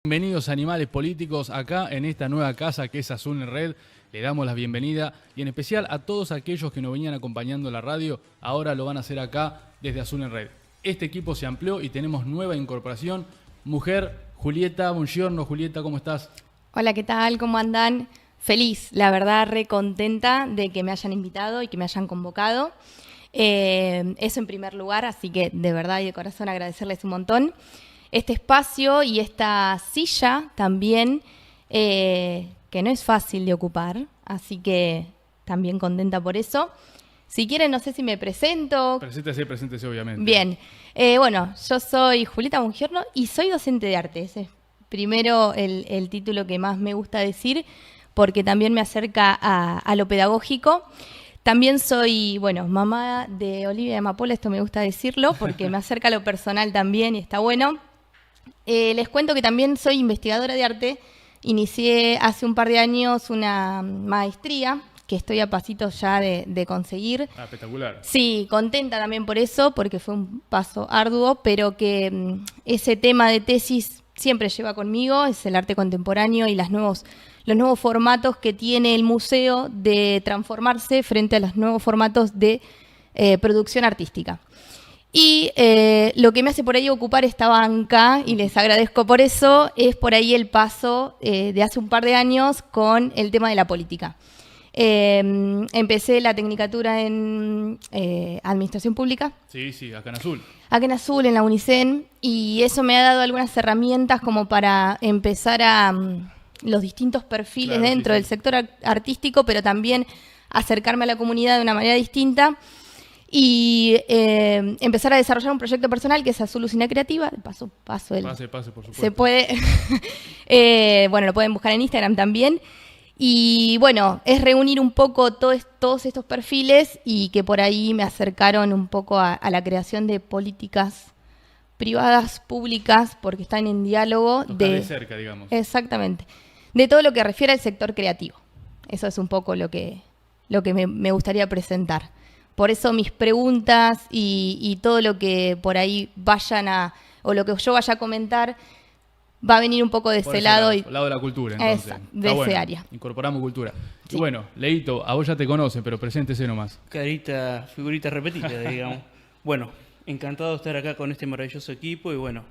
Bienvenidos Animales Políticos acá en esta nueva casa que es Azul en Red. Le damos la bienvenida y en especial a todos aquellos que nos venían acompañando en la radio, ahora lo van a hacer acá desde Azul en Red. Este equipo se amplió y tenemos nueva incorporación. Mujer, Julieta, buongiorno. Julieta, ¿cómo estás? Hola, ¿qué tal? ¿Cómo andan? Feliz, la verdad, re contenta de que me hayan invitado y que me hayan convocado. Eso en primer lugar, así que de verdad y de corazón agradecerles un montón. Este espacio y esta silla también, que no es fácil de ocupar, así que también contenta por eso. Si quieren, no sé si me presento. Preséntese obviamente. Bien, bueno, yo soy Julieta Buongiorno y soy docente de arte. Ese es primero el título que más me gusta decir, porque también me acerca a lo pedagógico. También soy, bueno, mamá de Olivia y Amapola, esto me gusta decirlo, porque me acerca a lo personal también y está bueno. Les cuento que también soy investigadora de arte. Inicié hace un par de años una maestría que estoy a pasitos ya de conseguir. Ah, espectacular. Sí, contenta también por eso, porque fue un paso arduo, pero que ese tema de tesis siempre lleva conmigo, es el arte contemporáneo y los nuevos formatos que tiene el museo de transformarse frente a los nuevos formatos de producción artística. Y lo que me hace por ahí ocupar esta banca, y les agradezco por eso, es por ahí el paso de hace un par de años con el tema de la política. Empecé la tecnicatura en Administración Pública. Sí, acá en Azul. Acá en Azul, en la UNICEN, y eso me ha dado algunas herramientas como para empezar a los distintos perfiles dentro del sector artístico, pero también acercarme a la comunidad de una manera distinta. Y empezar a desarrollar un proyecto personal que es Azul Usina Creativa. Paso, Pase, por supuesto. Se puede, bueno, lo pueden buscar en Instagram también. Y bueno, es reunir un poco todos estos perfiles y que por ahí me acercaron un poco a la creación de políticas privadas, públicas, porque están en diálogo. De cerca, digamos. Exactamente. De todo lo que refiere al sector creativo. Eso es un poco lo que me gustaría presentar. Por eso mis preguntas y todo lo que por ahí o lo que yo vaya a comentar, va a venir un poco de ese lado. Lado de la cultura, entonces. Exacto, de ese área. Incorporamos cultura. Sí. Y bueno, Leito, a vos ya te conocen, pero preséntese nomás. Figurita repetida, digamos. Bueno, encantado de estar acá con este maravilloso equipo. Y bueno,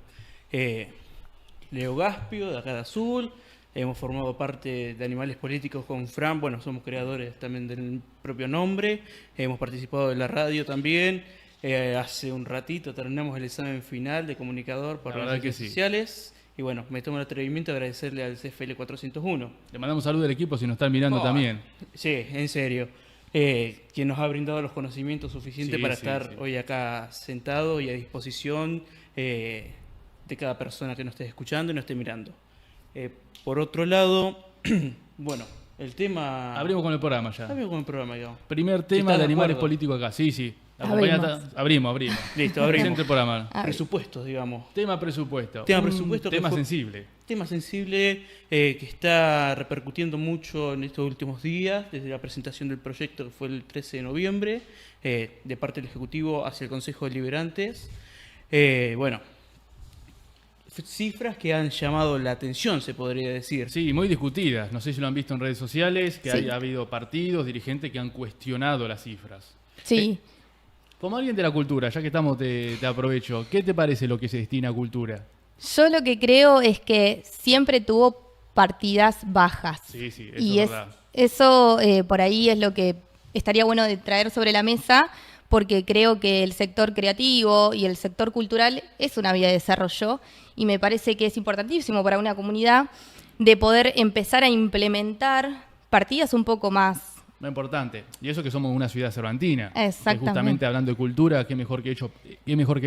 Leo Gaspio, de acá de Azul. Hemos formado parte de Animales Políticos con Fran. Bueno, somos creadores también del propio nombre. Hemos participado de la radio también. Hace un ratito terminamos el examen final de comunicador por las redes sociales. Y bueno, me tomo el atrevimiento de agradecerle al CFL 401. Le mandamos saludos al equipo si nos están mirando también. Sí, en serio. Quien nos ha brindado los conocimientos suficientes para estar hoy acá sentado y a disposición de cada persona que nos esté escuchando y nos esté mirando. Por otro lado, bueno, el tema... Abrimos con el programa ya. Digamos. Primer tema de Animales Políticos acá. Sí. Abrimos. Listo, abrimos. El programa. Presupuestos, digamos. Tema presupuesto. Tema sensible. Tema sensible que está repercutiendo mucho en estos últimos días, desde la presentación del proyecto que fue el 13 de noviembre, de parte del Ejecutivo hacia el Consejo Deliberantes. Bueno, cifras que han llamado la atención, se podría decir. Sí, muy discutidas. No sé si lo han visto en redes sociales, que ha habido partidos, dirigentes que han cuestionado las cifras. Sí. Como alguien de la cultura, ya que estamos, te aprovecho. ¿Qué te parece lo que se destina a cultura? Yo lo que creo es que siempre tuvo partidas bajas. Sí, eso y es verdad. Eso por ahí es lo que estaría bueno de traer sobre la mesa, porque creo que el sector creativo y el sector cultural es una vía de desarrollo y me parece que es importantísimo para una comunidad de poder empezar a implementar partidas un poco más. Lo importante. Y eso que somos una ciudad cervantina. Exactamente. Justamente hablando de cultura, qué mejor que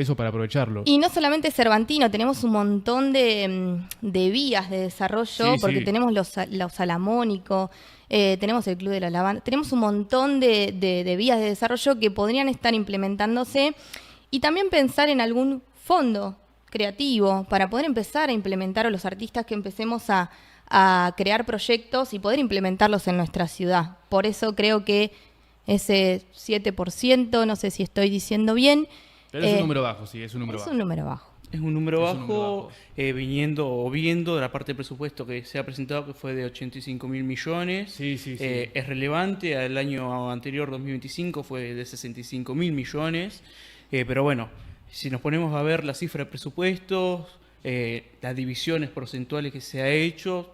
eso para aprovecharlo. Y no solamente cervantino, tenemos un montón de vías de desarrollo, porque tenemos los Salamónicos, tenemos el Club de la Lavanda, tenemos un montón de vías de desarrollo que podrían estar implementándose y también pensar en algún fondo creativo para poder empezar a implementar a los artistas que empecemos a crear proyectos y poder implementarlos en nuestra ciudad. Por eso creo que ese 7%, no sé si estoy diciendo bien. Pero es un número bajo, sí, es un número bajo. Es un número bajo. Es un número Es un número bajo, bajo. viendo de la parte del presupuesto que se ha presentado, que fue de 85.000 millones. Sí, sí, sí. Es relevante, al año anterior, 2025, fue de 65.000 millones. Pero bueno, si nos ponemos a ver la cifra de presupuestos, las divisiones porcentuales que se ha hecho,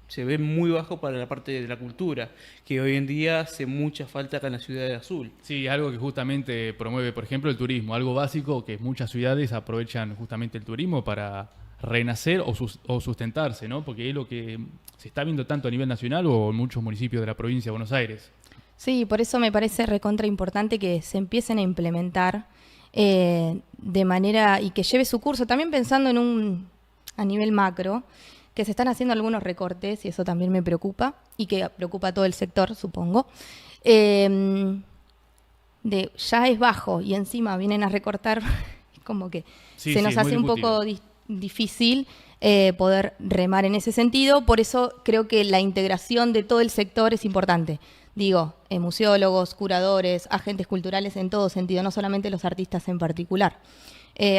se ve muy bajo para la parte de la cultura, que hoy en día hace mucha falta acá en la ciudad de Azul. Sí, algo que justamente promueve, por ejemplo, el turismo, algo básico que muchas ciudades aprovechan justamente el turismo para renacer o sustentarse, ¿no? Porque es lo que se está viendo tanto a nivel nacional o en muchos municipios de la provincia de Buenos Aires. Sí, por eso me parece recontra importante que se empiecen a implementar de manera y que lleve su curso, también pensando a nivel macro, que se están haciendo algunos recortes y eso también me preocupa y que preocupa a todo el sector, supongo. Ya es bajo y encima vienen a recortar, como que Sí, se sí, nos es muy hace un poco difícil poder remar en ese sentido. Por eso creo que la integración de todo el sector es importante. Digo, museólogos, curadores, agentes culturales en todo sentido, no solamente los artistas en particular.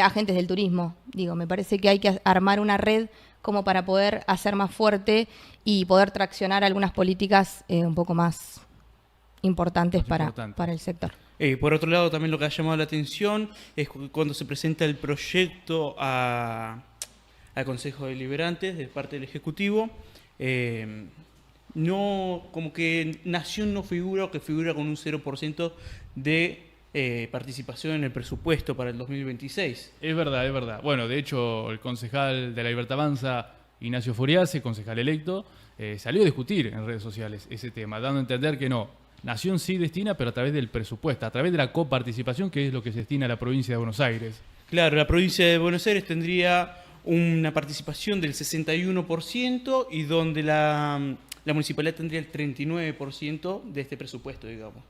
Agentes del turismo. Digo, me parece que hay que armar una red como para poder hacer más fuerte y poder traccionar algunas políticas un poco más importantes para el sector. Por otro lado, también lo que ha llamado la atención es cuando se presenta el proyecto al Consejo Deliberante de parte del Ejecutivo. No, como que Nación no figura, o que figura con un 0% de participación en el presupuesto para el 2026. Es verdad, es verdad. Bueno, de hecho, el concejal de La Libertad Avanza, Ignacio Furiase, concejal electo, salió a discutir en redes sociales ese tema, dando a entender que no, Nación sí destina, pero a través del presupuesto, a través de la coparticipación, que es lo que se destina a la provincia de Buenos Aires. Claro, la provincia de Buenos Aires tendría una participación del 61% y donde la municipalidad tendría el 39% de este presupuesto, digamos.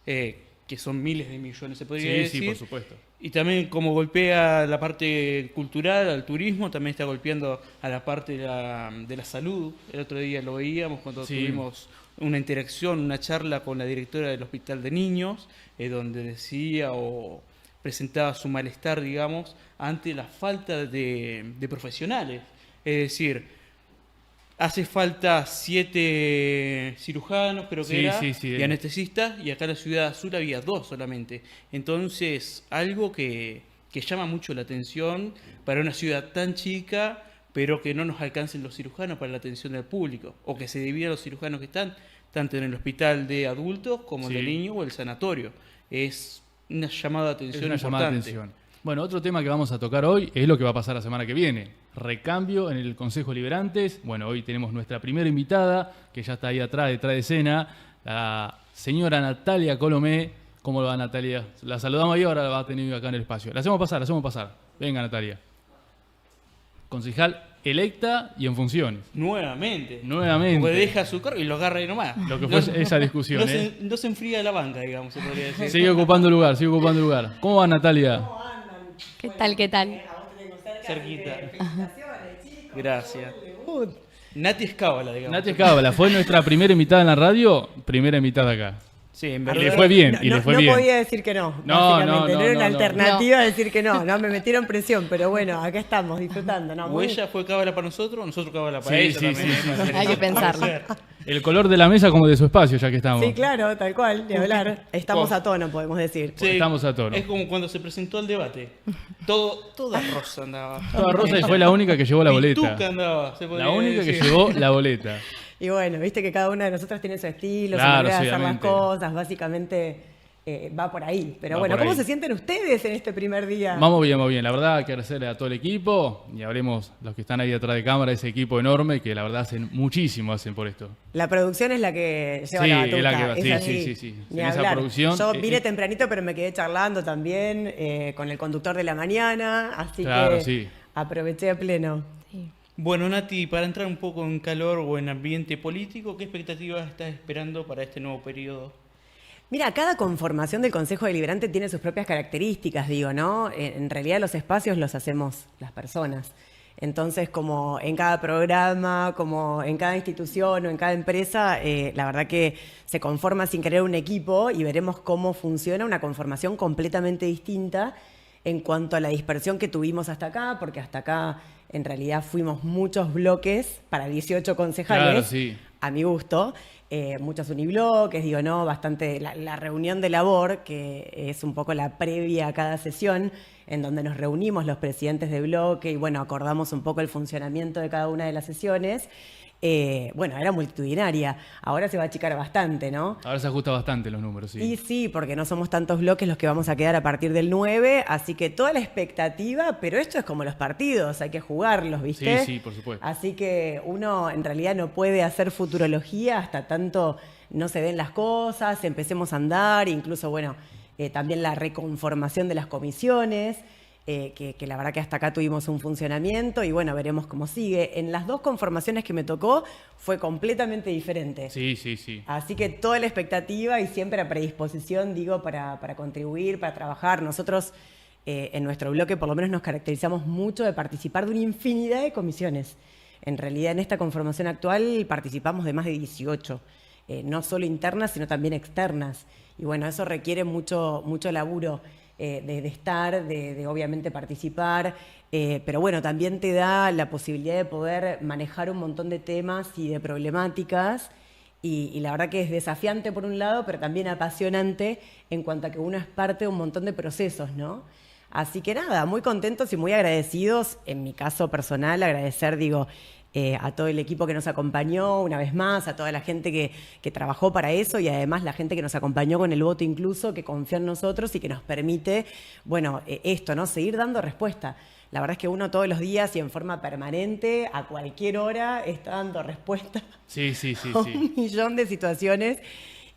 Que son miles de millones, se podría decir. Sí, por supuesto. Y también como golpea la parte cultural, al turismo, también está golpeando a la parte de la salud. El otro día lo veíamos cuando tuvimos una interacción, una charla con la directora del Hospital de Niños, donde decía o presentaba su malestar, digamos, ante la falta de profesionales. Es decir, hace falta 7 cirujanos, creo que era, y anestesistas, y acá en la ciudad azul había 2 solamente. Entonces, algo que llama mucho la atención para una ciudad tan chica, pero que no nos alcancen los cirujanos para la atención del público, o que se dividan los cirujanos que están, tanto en el hospital de adultos como el de niños o el sanatorio. Es una llamada de atención importante. Bueno, otro tema que vamos a tocar hoy es lo que va a pasar la semana que viene. Recambio en el Consejo Deliberantes. Bueno, hoy tenemos nuestra primera invitada, que ya está ahí atrás, detrás de escena, la señora Natalia Colomé. ¿Cómo va, Natalia? La saludamos ahí, ahora la va a tener acá en el espacio. La hacemos pasar. Venga, Natalia. Concejal electa y en funciones. Nuevamente. Porque deja su cargo y lo agarra ahí nomás. Lo que fue esa discusión. No se enfría la banca, digamos, se podría decir. Sigue ocupando lugar. ¿Cómo va, Natalia? ¿Qué tal? Cerquita. Gracias. Nati Escábala, digamos. Nati Escábala fue nuestra primera invitada en la radio, primera invitada acá. Sí, en Y verdad. le fue bien, No podía decir que no, básicamente. No era una alternativa decir que no. No, me metieron presión, pero bueno, acá estamos disfrutando. No, O ella fue cábala para nosotros cábala para ella también. Sí. Hay que pensarlo. El color de la mesa como de su espacio, ya que estamos. Sí, claro, tal cual, de hablar. Estamos a tono, podemos decir. Sí, estamos a tono. Es como cuando se presentó al debate. Toda rosa andaba. Toda rosa y fue la única que llevó la boleta. Pituca andaba, se podría La única decir. que llevó la boleta. Y bueno, viste que cada una de nosotras tiene su estilo, Claro, su manera de hacer las obviamente. cosas, básicamente va por ahí. Pero Va bueno, por ¿cómo ahí. se sienten ustedes en este primer día? Vamos bien. La verdad, agradecerle a todo el equipo y hablemos los que están ahí detrás de cámara, ese equipo enorme que la verdad hacen muchísimo por esto. La producción es la que lleva Sí, la batuta. es la que va, es sí, así. sí. Ni En esa hablar. producción, Yo vine tempranito, pero me quedé charlando también con el conductor de la mañana, así Claro, que sí. aproveché a pleno. Bueno, Nati, para entrar un poco en calor o en ambiente político, ¿qué expectativas estás esperando para este nuevo periodo? Mira, cada conformación del Consejo Deliberante tiene sus propias características, digo, ¿no? En realidad los espacios los hacemos las personas. Entonces, como en cada programa, como en cada institución o en cada empresa, la verdad que se conforma sin querer un equipo y veremos cómo funciona una conformación completamente distinta. en cuanto a la dispersión que tuvimos hasta acá, porque hasta acá en realidad fuimos muchos bloques para 18 concejales, Claro, sí. a mi gusto, muchos unibloques, digo, ¿no? Bastante la reunión de labor, que es un poco la previa a cada sesión, en donde nos reunimos los presidentes de bloque y, bueno, acordamos un poco el funcionamiento de cada una de las sesiones. Bueno, era multitudinaria. Ahora se va a achicar bastante, ¿no? Ahora se ajusta bastante los números, sí. Y sí, porque no somos tantos bloques los que vamos a quedar a partir del 9, así que toda la expectativa, pero esto es como los partidos, hay que jugarlos, ¿viste? Sí, por supuesto. Así que uno en realidad no puede hacer futurología hasta tanto no se den las cosas, empecemos a andar, incluso, bueno, también la reconformación de las comisiones. Que la verdad que hasta acá tuvimos un funcionamiento y bueno, veremos cómo sigue. En las 2 conformaciones que me tocó fue completamente diferente. Sí, sí, sí. Así que toda la expectativa y siempre a predisposición, digo, para contribuir, para trabajar. Nosotros en nuestro bloque por lo menos nos caracterizamos mucho de participar de una infinidad de comisiones. En realidad en esta conformación actual participamos de más de 18, no solo internas, sino también externas. Y bueno, eso requiere mucho laburo. De estar, de obviamente participar, pero bueno, también te da la posibilidad de poder manejar un montón de temas y de problemáticas y la verdad que es desafiante por un lado, pero también apasionante en cuanto a que uno es parte de un montón de procesos, ¿no? Así que nada, muy contentos y muy agradecidos, en mi caso personal, agradecer, digo, a todo el equipo que nos acompañó una vez más, a toda la gente que trabajó para eso y además la gente que nos acompañó con el voto incluso, que confió en nosotros y que nos permite, bueno, esto, ¿no? Seguir dando respuesta. La verdad es que uno todos los días y en forma permanente, a cualquier hora, está dando respuesta Sí. a un millón de situaciones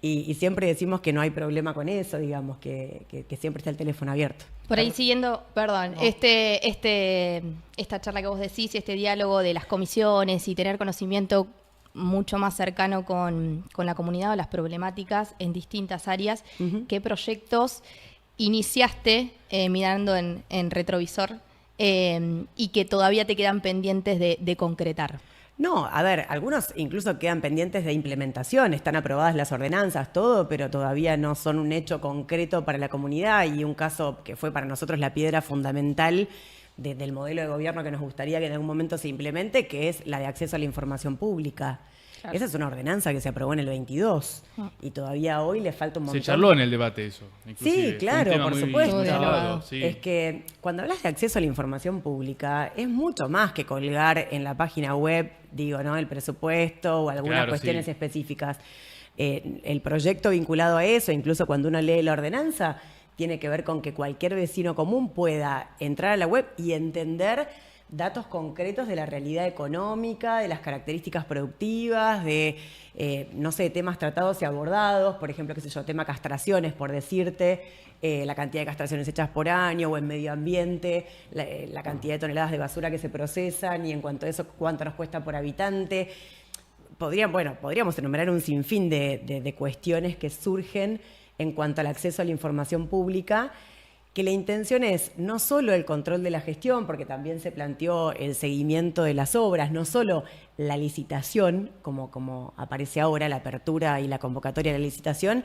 y siempre decimos que no hay problema con eso, digamos, que siempre está el teléfono abierto. Por ahí siguiendo, perdón, No. esta charla que vos decís y este diálogo de las comisiones y tener conocimiento mucho más cercano con la comunidad o las problemáticas en distintas áreas, ¿qué proyectos iniciaste mirando en retrovisor y que todavía te quedan pendientes de concretar? No, a ver, algunos incluso quedan pendientes de implementación, están aprobadas las ordenanzas, todo, pero todavía no son un hecho concreto para la comunidad y un caso que fue para nosotros la piedra fundamental del modelo de gobierno que nos gustaría que en algún momento se implemente, que es la de acceso a la información pública. Claro. Esa es una ordenanza que se aprobó en el 22 y todavía hoy le falta un montón. Se charló en el debate eso. Inclusive. Sí, Fue un claro, tema por muy supuesto. charlado, sí. Es que cuando hablas de acceso a la información pública, es mucho más que colgar en la página web, digo, ¿no? El presupuesto o algunas Claro, cuestiones sí. específicas. El proyecto vinculado a eso, incluso cuando uno lee la ordenanza, tiene que ver con que cualquier vecino común pueda entrar a la web y entender datos concretos de la realidad económica, de las características productivas, de, no sé, temas tratados y abordados, por ejemplo, qué sé yo, tema castraciones, por decirte, la cantidad de castraciones hechas por año o en medio ambiente, la cantidad de toneladas de basura que se procesan y en cuanto a eso, cuánto nos cuesta por habitante. Podríamos enumerar un sinfín de cuestiones que surgen en cuanto al acceso a la información pública, que la intención es no solo el control de la gestión, porque también se planteó el seguimiento de las obras, no solo la licitación, como aparece ahora, la apertura y la convocatoria de la licitación,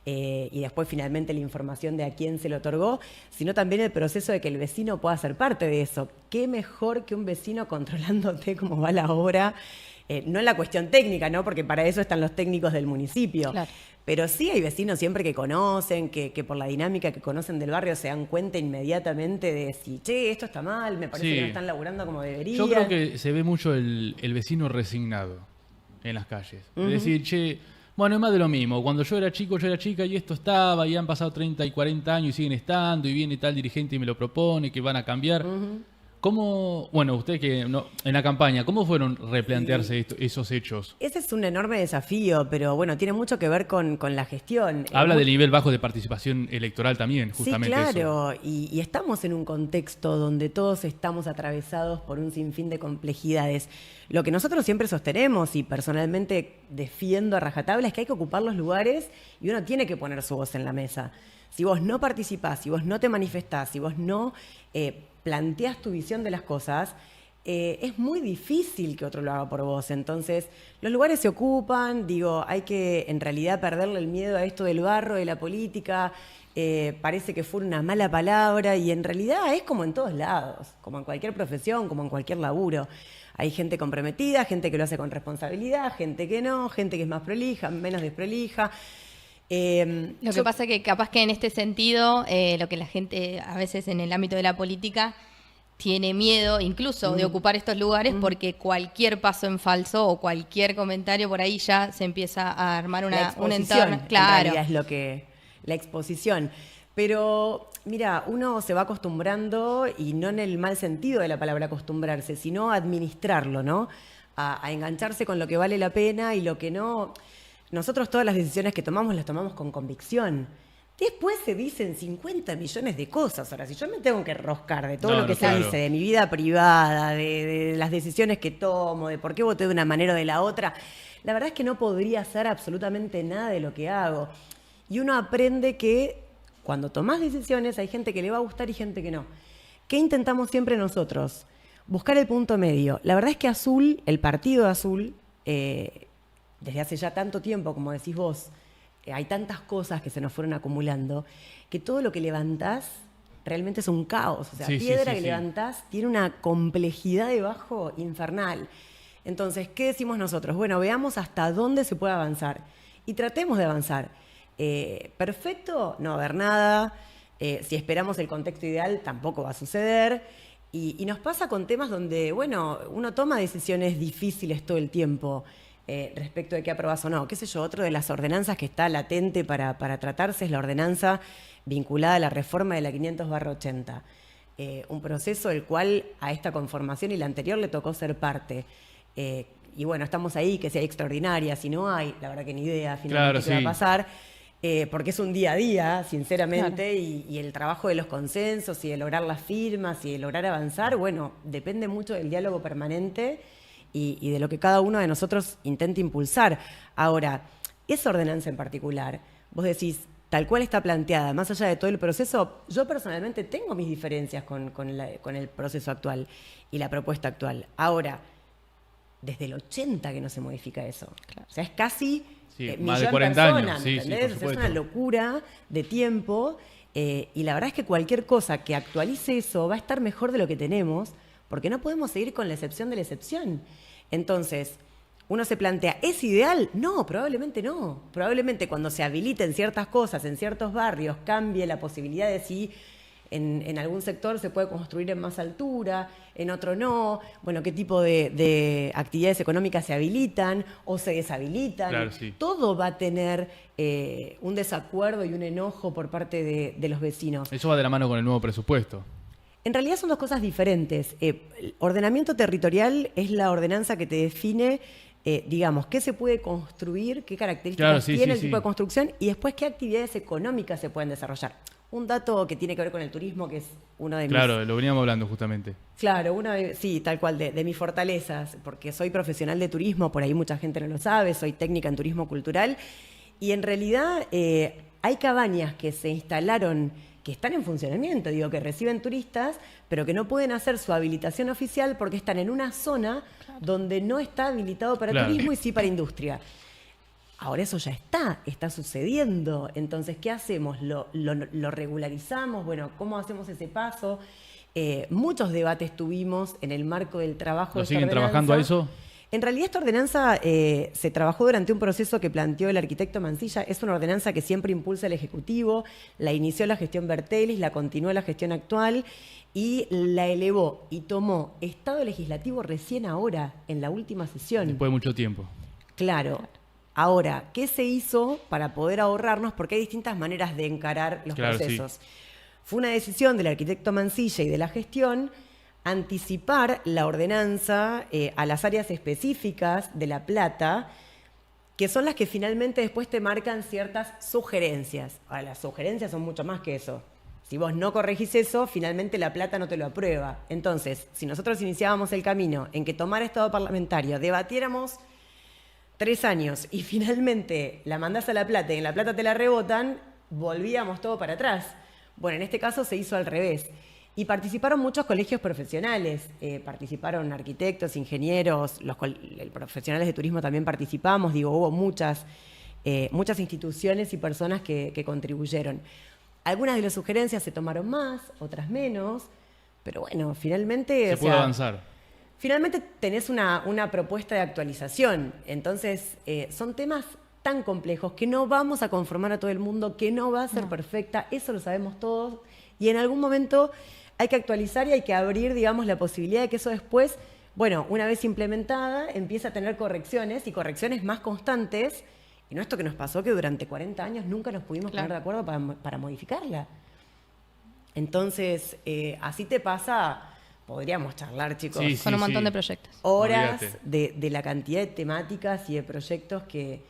y después finalmente la información de a quién se le otorgó, sino también el proceso de que el vecino pueda ser parte de eso. ¿Qué mejor que un vecino controlándote cómo va la obra? No en la cuestión técnica, ¿no? Porque para eso están los técnicos del municipio. Claro. Pero sí hay vecinos siempre que conocen, que por la dinámica que conocen del barrio se dan cuenta inmediatamente de si, che, esto está mal, me parece Sí. que no están laburando como deberían. Yo creo que se ve mucho el vecino resignado en las calles. Es decir, che, bueno, es más de lo mismo. Cuando yo era chico, yo era chica y esto estaba, y han pasado 30 y 40 años y siguen estando, y viene tal dirigente y me lo propone, que van a cambiar. ¿Cómo, bueno, usted que no, en la campaña, cómo fueron replantearse esos hechos? Ese es un enorme desafío, pero bueno, tiene mucho que ver con la gestión. Habla del nivel bajo de participación electoral también, justamente sí, eso. claro, y estamos en un contexto donde todos estamos atravesados por un sinfín de complejidades. Lo que nosotros siempre sostenemos y personalmente defiendo a rajatabla es que hay que ocupar los lugares y uno tiene que poner su voz en la mesa. Si vos no participás, si vos no te manifestás, si vos no planteás tu visión de las cosas, es muy difícil que otro lo haga por vos. Entonces, los lugares se ocupan, digo, hay que en realidad perderle el miedo a esto del barro, de la política. Parece que fue una mala palabra y en realidad es como en todos lados, como en cualquier profesión, como en cualquier laburo. Hay gente comprometida, gente que lo hace con responsabilidad, gente que no, gente que es más prolija, menos desprolija. Lo que pasa es que capaz que en este sentido, lo que la gente a veces en el ámbito de la política tiene miedo incluso de ocupar estos lugares porque cualquier paso en falso o cualquier comentario por ahí ya se empieza a armar un entorno. Claro. En realidad es lo que, la exposición. Pero mira, uno se va acostumbrando y no en el mal sentido de la palabra acostumbrarse, sino a administrarlo, ¿no? A engancharse con lo que vale la pena y lo que no. Nosotros todas las decisiones que tomamos las tomamos con convicción. Después se dicen 50 millones de cosas. Ahora, si yo me tengo que enroscar de todo lo que se dice, de mi vida privada, de las decisiones que tomo, de por qué voté de una manera o de la otra, la verdad es que no podría hacer absolutamente nada de lo que hago. Y uno aprende que cuando tomás decisiones hay gente que le va a gustar y gente que no. ¿Qué intentamos siempre nosotros? Buscar el punto medio. La verdad es que Azul, el partido Azul, desde hace ya tanto tiempo, como decís vos, hay tantas cosas que se nos fueron acumulando, que todo lo que levantás realmente es un caos. O sea, piedra que levantás tiene una complejidad debajo infernal. Entonces, ¿qué decimos nosotros? Bueno, veamos hasta dónde se puede avanzar y tratemos de avanzar. Perfecto, no va a haber nada. Si esperamos el contexto ideal, tampoco va a suceder. Y nos pasa con temas donde, bueno, uno toma decisiones difíciles todo el tiempo. Respecto de qué aprobás o no. Qué sé yo, otro de las ordenanzas que está latente para tratarse es la ordenanza vinculada a la reforma de la 500/80. Un proceso del cual a esta conformación y la anterior le tocó ser parte. Y bueno, estamos ahí, que si hay extraordinaria, si no hay, la verdad que ni idea finalmente qué va a pasar. Porque es un día a día, sinceramente, y el trabajo de los consensos y de lograr las firmas y de lograr avanzar, bueno, depende mucho del diálogo permanente y de lo que cada uno de nosotros intente impulsar. Ahora, esa ordenanza en particular, vos decís, tal cual está planteada, más allá de todo el proceso, yo personalmente tengo mis diferencias con el proceso actual y la propuesta actual. Ahora, desde el 80 que no se modifica eso. Claro. O sea, es casi más de 40 personas, años. ¿me entendés? O sea, es una locura de tiempo y la verdad es que cualquier cosa que actualice eso va a estar mejor de lo que tenemos, porque no podemos seguir con la excepción de la excepción. Entonces, uno se plantea, ¿es ideal? No, probablemente no. Probablemente cuando se habiliten ciertas cosas en ciertos barrios, cambie la posibilidad de si en algún sector se puede construir en más altura, en otro no. Bueno, qué tipo de actividades económicas se habilitan o se deshabilitan. Claro, sí. Todo va a tener un desacuerdo y un enojo por parte de los vecinos. Eso va de la mano con el nuevo presupuesto. En realidad son dos cosas diferentes. El ordenamiento territorial es la ordenanza que te define, digamos, qué se puede construir, qué características tiene el tipo de construcción y después qué actividades económicas se pueden desarrollar. Un dato que tiene que ver con el turismo, que es uno de mis... Claro, lo veníamos hablando justamente. Claro, sí, tal cual, de mis fortalezas, porque soy profesional de turismo, por ahí mucha gente no lo sabe, soy técnica en turismo cultural, y en realidad hay cabañas que se instalaron, que están en funcionamiento, digo, que reciben turistas, pero que no pueden hacer su habilitación oficial porque están en una zona donde no está habilitado para turismo y sí para industria. Ahora eso ya está sucediendo. Entonces, ¿qué hacemos? ¿Lo regularizamos? Bueno, ¿cómo hacemos ese paso? Muchos debates tuvimos en el marco del trabajo de esta ordenanza. ¿Lo siguen trabajando a eso? En realidad esta ordenanza se trabajó durante un proceso que planteó el arquitecto Mansilla. Es una ordenanza que siempre impulsa el Ejecutivo, la inició la gestión Bertelis, la continuó la gestión actual y la elevó y tomó Estado Legislativo recién ahora, en la última sesión. Después de mucho tiempo. Claro. Ahora, ¿qué se hizo para poder ahorrarnos? Porque hay distintas maneras de encarar los procesos. Sí. Fue una decisión del arquitecto Mansilla y de la gestión anticipar la ordenanza a las áreas específicas de La Plata, que son las que finalmente después te marcan ciertas sugerencias. Ahora, las sugerencias son mucho más que eso. Si vos no corregís eso, finalmente La Plata no te lo aprueba. Entonces, si nosotros iniciábamos el camino en que tomara estado parlamentario, debatiéramos 3 años y finalmente la mandás a La Plata y en La Plata te la rebotan, volvíamos todo para atrás. Bueno, en este caso se hizo al revés. Y participaron muchos colegios profesionales, participaron arquitectos, ingenieros, los profesionales de turismo también participamos, digo, hubo muchas instituciones y personas que contribuyeron. Algunas de las sugerencias se tomaron más, otras menos, pero bueno, finalmente... Se pudo avanzar. Finalmente tenés una propuesta de actualización, entonces son temas tan complejos que no vamos a conformar a todo el mundo, que no va a ser perfecta, eso lo sabemos todos, y en algún momento hay que actualizar y hay que abrir, digamos, la posibilidad de que eso después, bueno, una vez implementada, empiece a tener correcciones y correcciones más constantes, y no esto que nos pasó, que durante 40 años nunca nos pudimos poner de acuerdo para modificarla. Entonces, así te pasa, podríamos charlar, chicos, con un montón de proyectos. Horas de la cantidad de temáticas y de proyectos que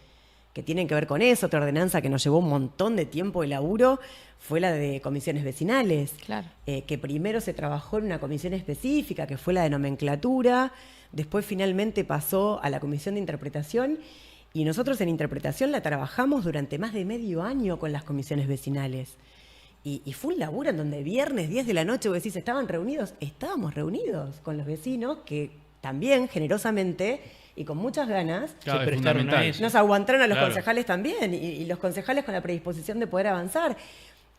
tienen que ver con eso. Otra ordenanza que nos llevó un montón de tiempo de laburo fue la de comisiones vecinales, Claro. Que primero se trabajó en una comisión específica, que fue la de nomenclatura, después finalmente pasó a la comisión de interpretación, y nosotros en interpretación la trabajamos durante más de medio año con las comisiones vecinales. Y fue un laburo en donde viernes, 10 de la noche, vos decís, ¿estaban reunidos? Estábamos reunidos con los vecinos que también, generosamente y con muchas ganas, Claro, se es prestaron a fundamental. eso. nos aguantaron a los Claro. concejales también, y los concejales con la predisposición de poder avanzar.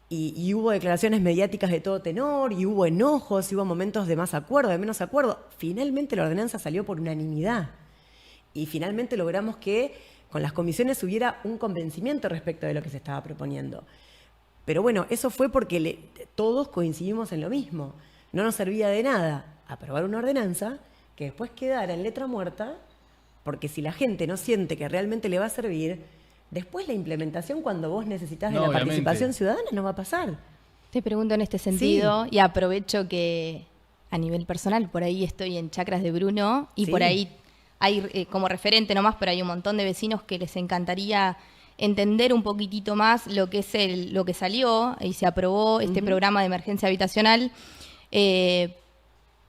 Y hubo declaraciones mediáticas de todo tenor, y hubo enojos, y hubo momentos de más acuerdo, de menos acuerdo. Finalmente la ordenanza salió por unanimidad. Y finalmente logramos que con las comisiones hubiera un convencimiento respecto de lo que se estaba proponiendo. Pero bueno, eso fue porque todos coincidimos en lo mismo. No nos servía de nada aprobar una ordenanza que después quedara en letra muerta, porque si la gente no siente que realmente le va a servir, después la implementación, cuando vos necesitas de No, la obviamente. participación ciudadana, no va a pasar. Te pregunto en este sentido y aprovecho que a nivel personal, por ahí estoy en Chacras de Bruno y Sí. por ahí hay como referente nomás, pero hay un montón de vecinos que les encantaría entender un poquitito más lo que es lo que salió y se aprobó este programa de emergencia habitacional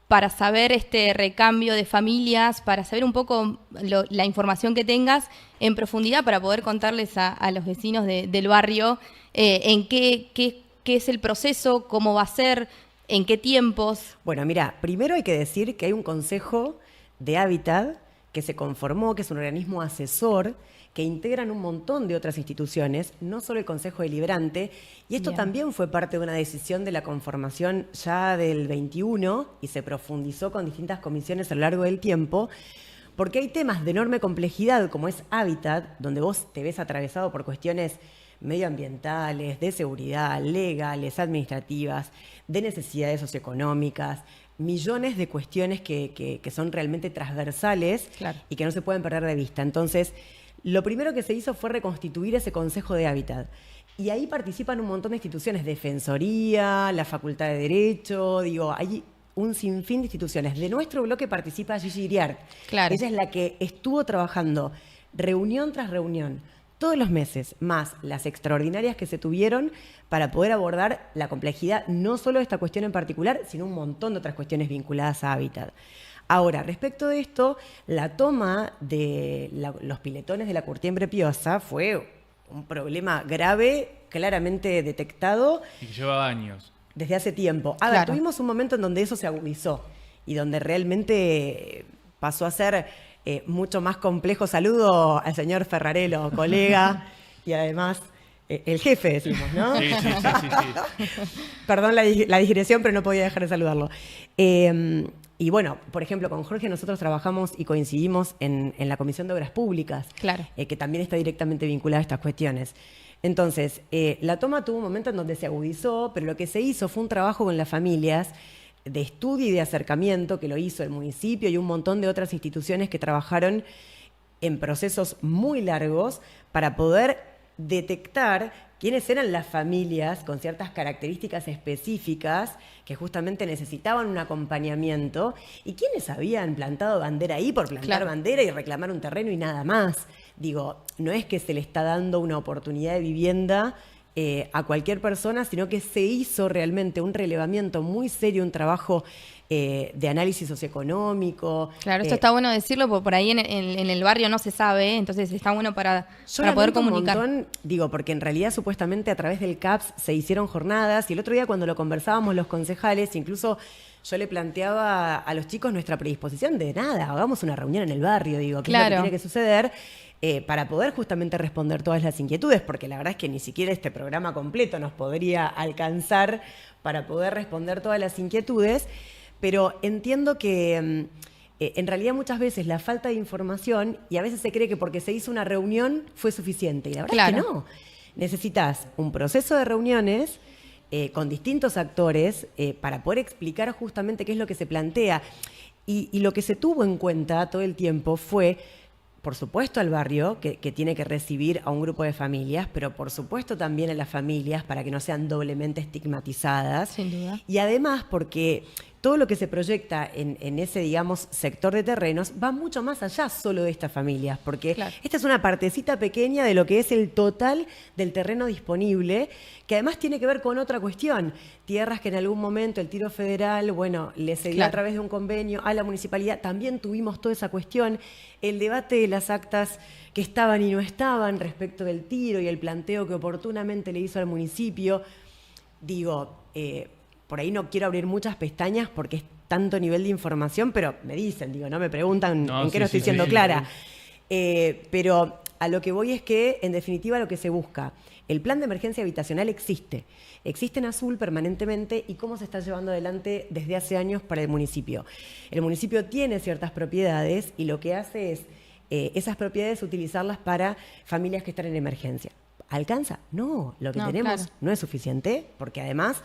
para saber este recambio de familias, para saber un poco la información que tengas en profundidad para poder contarles a los vecinos del barrio en qué es el proceso, cómo va a ser, en qué tiempos. Bueno, mira, primero hay que decir que hay un consejo de hábitat que se conformó, que es un organismo asesor, que integran un montón de otras instituciones, no solo el Consejo Deliberante, y esto Bien. también fue parte de una decisión de la conformación ya del 21 y se profundizó con distintas comisiones a lo largo del tiempo, porque hay temas de enorme complejidad como es hábitat, donde vos te ves atravesado por cuestiones medioambientales, de seguridad, legales, administrativas, de necesidades socioeconómicas, millones de cuestiones que son realmente transversales Claro. y que no se pueden perder de vista. Entonces, lo primero que se hizo fue reconstituir ese Consejo de Hábitat. Y ahí participan un montón de instituciones, Defensoría, la Facultad de Derecho, digo, hay un sinfín de instituciones. De nuestro bloque participa Gigi Iriart. Claro. Ella es la que estuvo trabajando reunión tras reunión, todos los meses, más las extraordinarias que se tuvieron para poder abordar la complejidad, no solo de esta cuestión en particular, sino un montón de otras cuestiones vinculadas a hábitat. Ahora, respecto de esto, la toma de los piletones de la Curtiembre Piosa fue un problema grave, claramente detectado Y que lleva años. desde hace tiempo. A ver, Claro. tuvimos un momento en donde eso se agudizó y donde realmente pasó a ser mucho más complejo. Saludo al señor Ferrarelo, colega y además el jefe, decimos, ¿no? Sí. Perdón la digresión, pero no podía dejar de saludarlo. Y bueno, por ejemplo, con Jorge nosotros trabajamos y coincidimos en la Comisión de Obras Públicas, Claro. que también está directamente vinculada a estas cuestiones. Entonces, la toma tuvo un momento en donde se agudizó, pero lo que se hizo fue un trabajo con las familias de estudio y de acercamiento que lo hizo el municipio y un montón de otras instituciones que trabajaron en procesos muy largos para poder detectar quiénes eran las familias con ciertas características específicas que justamente necesitaban un acompañamiento y quiénes habían plantado bandera ahí por plantar Claro. bandera y reclamar un terreno y nada más. Digo, no es que se le está dando una oportunidad de vivienda a cualquier persona, sino que se hizo realmente un relevamiento muy serio, un trabajo de análisis socioeconómico. Claro, esto está bueno decirlo, porque por ahí en el barrio no se sabe, entonces está bueno para poder comunicar. Un montón, digo, porque en realidad supuestamente a través del CAPS se hicieron jornadas, y el otro día cuando lo conversábamos los concejales, incluso yo le planteaba a los chicos nuestra predisposición de nada, hagamos una reunión en el barrio, digo, qué es lo que tiene que suceder, para poder justamente responder todas las inquietudes, porque la verdad es que ni siquiera este programa completo nos podría alcanzar para poder responder todas las inquietudes. Pero entiendo que en realidad muchas veces la falta de información, y a veces se cree que porque se hizo una reunión fue suficiente. Y la verdad es que no. Necesitas un proceso de reuniones con distintos actores para poder explicar justamente qué es lo que se plantea. Y lo que se tuvo en cuenta todo el tiempo fue, por supuesto, al barrio, que tiene que recibir a un grupo de familias, pero por supuesto también a las familias para que no sean doblemente estigmatizadas. Sin duda. Y además porque todo lo que se proyecta en ese, digamos, sector de terrenos va mucho más allá solo de estas familias, porque esta es una partecita pequeña de lo que es el total del terreno disponible, que además tiene que ver con otra cuestión. Tierras que en algún momento el Tiro Federal, bueno, le cedió a través de un convenio a la municipalidad. También tuvimos toda esa cuestión, el debate de las actas que estaban y no estaban respecto del Tiro y el planteo que oportunamente le hizo al municipio. Digo, por ahí no quiero abrir muchas pestañas porque es tanto nivel de información, pero me dicen, digo, no me preguntan en qué no estoy siendo clara. Pero a lo que voy es que, en definitiva, lo que se busca, el plan de emergencia habitacional existe en Azul permanentemente, y cómo se está llevando adelante desde hace años para el municipio. El municipio tiene ciertas propiedades y lo que hace es esas propiedades utilizarlas para familias que están en emergencia. ¿Alcanza? No, lo que tenemos no es suficiente, porque además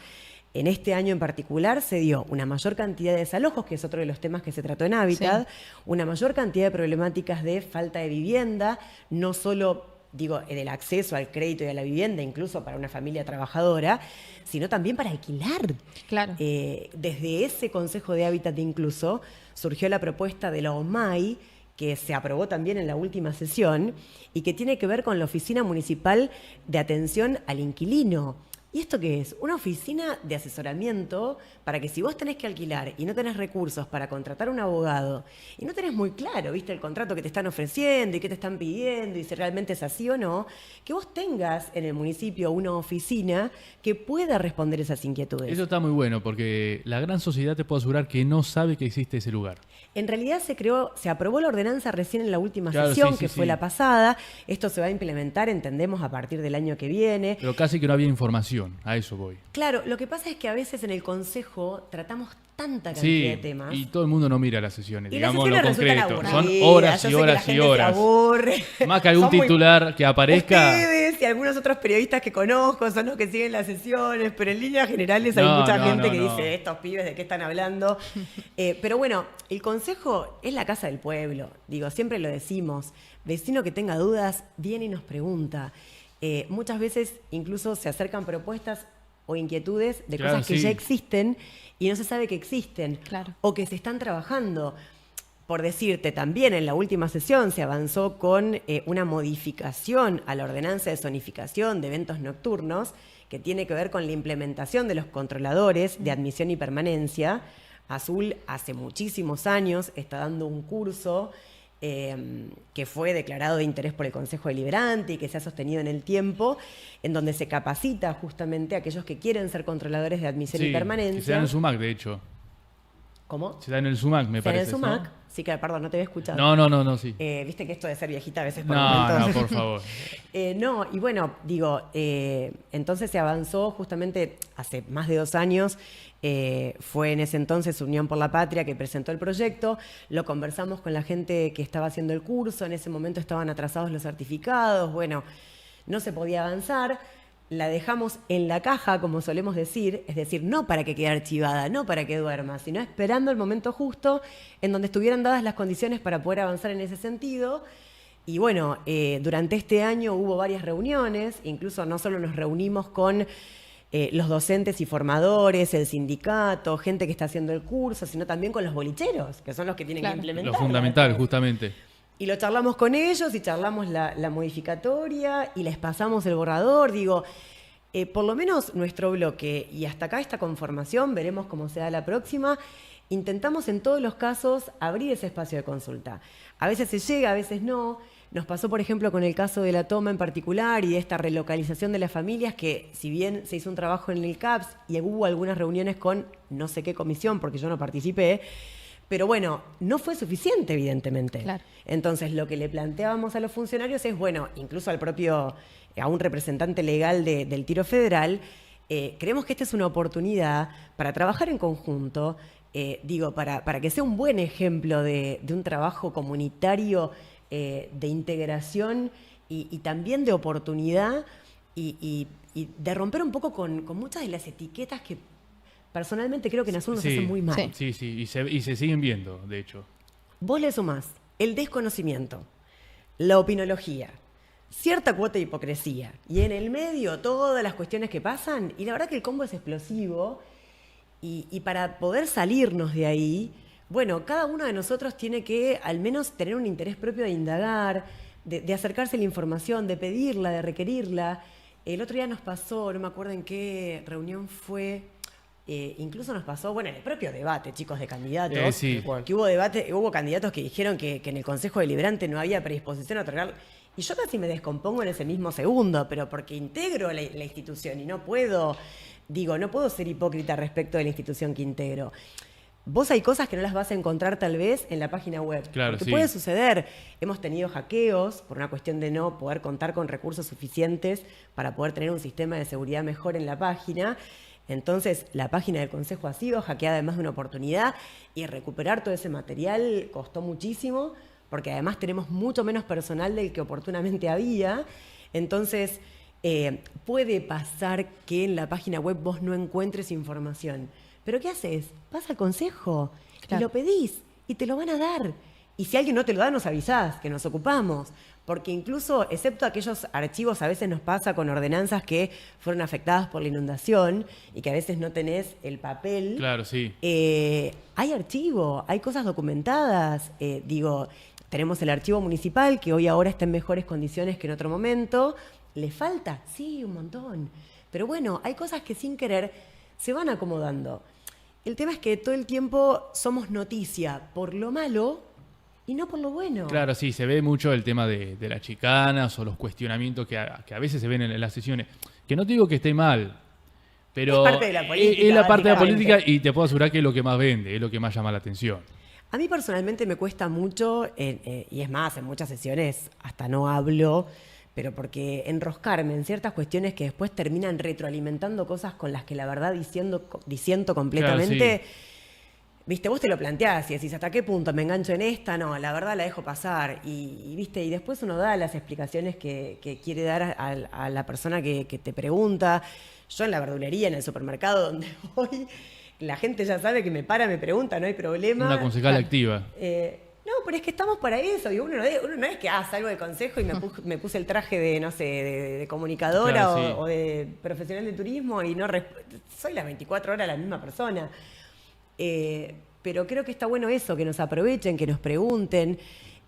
en este año en particular se dio una mayor cantidad de desalojos, que es otro de los temas que se trató en Hábitat, una mayor cantidad de problemáticas de falta de vivienda, no solo, digo, del acceso al crédito y a la vivienda, incluso para una familia trabajadora, sino también para alquilar. Claro. Desde ese Consejo de Hábitat incluso surgió la propuesta de la OMAI, que se aprobó también en la última sesión, y que tiene que ver con la Oficina Municipal de Atención al Inquilino. ¿Y esto qué es? Una oficina de asesoramiento para que si vos tenés que alquilar y no tenés recursos para contratar a un abogado y no tenés muy claro, viste, el contrato que te están ofreciendo y qué te están pidiendo y si realmente es así o no, que vos tengas en el municipio una oficina que pueda responder esas inquietudes. Eso está muy bueno porque la gran sociedad te puedo asegurar que no sabe que existe ese lugar. En realidad se aprobó la ordenanza recién en la última sesión, que fue la pasada. Esto se va a implementar, entendemos, a partir del año que viene. Pero casi que no había información, a eso voy. Claro, lo que pasa es que a veces en el Consejo tratamos tanta cantidad de temas. Y todo el mundo no mira las sesiones, y digamos lo concreto. Son horas y horas y horas. Más que algún titular que aparezca. Ustedes y algunos otros periodistas que conozco son los que siguen las sesiones, pero en líneas generales hay mucha gente que dice, estos pibes, ¿de qué están hablando? Pero bueno, el Consejo es la casa del pueblo. Digo, siempre lo decimos. Vecino que tenga dudas, viene y nos pregunta. Muchas veces incluso se acercan propuestas o inquietudes de cosas que ya existen y no se sabe que existen o que se están trabajando. Por decirte, también en la última sesión se avanzó con una modificación a la ordenanza de zonificación de eventos nocturnos que tiene que ver con la implementación de los controladores de admisión y permanencia. Azul hace muchísimos años está dando un curso que fue declarado de interés por el Consejo Deliberante y que se ha sostenido en el tiempo, en donde se capacita justamente a aquellos que quieren ser controladores de admisión y permanencia. Se da en el SUMAC, de hecho. ¿Cómo? Se da en el SUMAC, me parece. En el SUMAC, ¿no? Sí, que perdón, no te había escuchado. No, sí. Viste que esto de ser viejita a veces... No, por favor. No, y bueno, digo, entonces se avanzó justamente hace más de 2 años. Fue en ese entonces Unión por la Patria que presentó el proyecto, lo conversamos con la gente que estaba haciendo el curso, en ese momento estaban atrasados los certificados, bueno, no se podía avanzar, la dejamos en la caja, como solemos decir, es decir, no para que quede archivada, no para que duerma, sino esperando el momento justo en donde estuvieran dadas las condiciones para poder avanzar en ese sentido. Y bueno, durante este año hubo varias reuniones, incluso no solo nos reunimos con los docentes y formadores, el sindicato, gente que está haciendo el curso, sino también con los bolicheros, que son los que tienen que implementar. Lo fundamental, justamente. Y lo charlamos con ellos y charlamos la modificatoria y les pasamos el borrador. Digo, Por lo menos nuestro bloque, y hasta acá esta conformación, veremos cómo se da la próxima, intentamos en todos los casos abrir ese espacio de consulta. A veces se llega, a veces no. Nos pasó, por ejemplo, con el caso de la toma en particular y de esta relocalización de las familias, que si bien se hizo un trabajo en el CAPS y hubo algunas reuniones con no sé qué comisión, porque yo no participé, pero bueno, no fue suficiente, evidentemente. Claro. Entonces, lo que le planteábamos a los funcionarios es, bueno, incluso a un representante legal del Tiro Federal, creemos que esta es una oportunidad para trabajar en conjunto, para que sea un buen ejemplo de un trabajo comunitario, de integración y también de oportunidad y de romper un poco con muchas de las etiquetas que personalmente creo que en Azul nos hacen muy mal. Sí, y se siguen viendo, de hecho. Vos le sumás el desconocimiento, la opinología, cierta cuota de hipocresía y en el medio todas las cuestiones que pasan, y la verdad que el combo es explosivo y para poder salirnos de ahí, bueno, cada uno de nosotros tiene que al menos tener un interés propio de indagar, de acercarse a la información, de pedirla, de requerirla. El otro día nos pasó, no me acuerdo en qué reunión fue, incluso nos pasó, bueno, en el propio debate, chicos, de candidatos, que hubo candidatos que dijeron que en el Consejo Deliberante no había predisposición a otorgar, y yo casi me descompongo en ese mismo segundo, pero porque integro la institución y no puedo ser hipócrita respecto de la institución que integro. Vos hay cosas que no las vas a encontrar tal vez en la página web. Claro, porque sí. puede suceder. Hemos tenido hackeos por una cuestión de no poder contar con recursos suficientes para poder tener un sistema de seguridad mejor en la página. Entonces, la página del Consejo ha sido hackeada en más de una oportunidad y recuperar todo ese material costó muchísimo porque además tenemos mucho menos personal del que oportunamente había. Entonces, puede pasar que en la página web vos no encuentres información. ¿Pero qué haces? Vas al consejo y lo pedís y te lo van a dar. Y si alguien no te lo da, nos avisás, que nos ocupamos. Porque incluso, excepto aquellos archivos, a veces nos pasa con ordenanzas que fueron afectadas por la inundación y que a veces no tenés el papel. Claro, sí. Hay archivo, hay cosas documentadas. Tenemos el archivo municipal, que ahora está en mejores condiciones que en otro momento. ¿Le falta? Sí, un montón. Pero bueno, hay cosas que sin querer se van acomodando. El tema es que todo el tiempo somos noticia por lo malo y no por lo bueno. Claro, sí, se ve mucho el tema de las chicanas o los cuestionamientos que a veces se ven en las sesiones. Que no te digo que esté mal, pero es parte de la política. Es la parte de la política y te puedo asegurar que es lo que más vende, es lo que más llama la atención. A mí personalmente me cuesta mucho, y es más, en muchas sesiones hasta no hablo, pero porque enroscarme en ciertas cuestiones que después terminan retroalimentando cosas con las que la verdad disiento completamente. Claro, sí. Viste, vos te lo planteás y decís, ¿hasta qué punto me engancho en esta? No, la verdad la dejo pasar. Y después uno da las explicaciones que quiere dar a la persona que te pregunta. Yo en la verdulería, en el supermercado donde voy, la gente ya sabe que me pregunta, no hay problema. Una concejal activa. No, pero es que estamos para eso. Digo, uno no es que salgo del consejo y me puse el traje de, no sé, de comunicadora claro, sí. o de profesional de turismo y soy las 24 horas la misma persona. Pero creo que está bueno eso, que nos aprovechen, que nos pregunten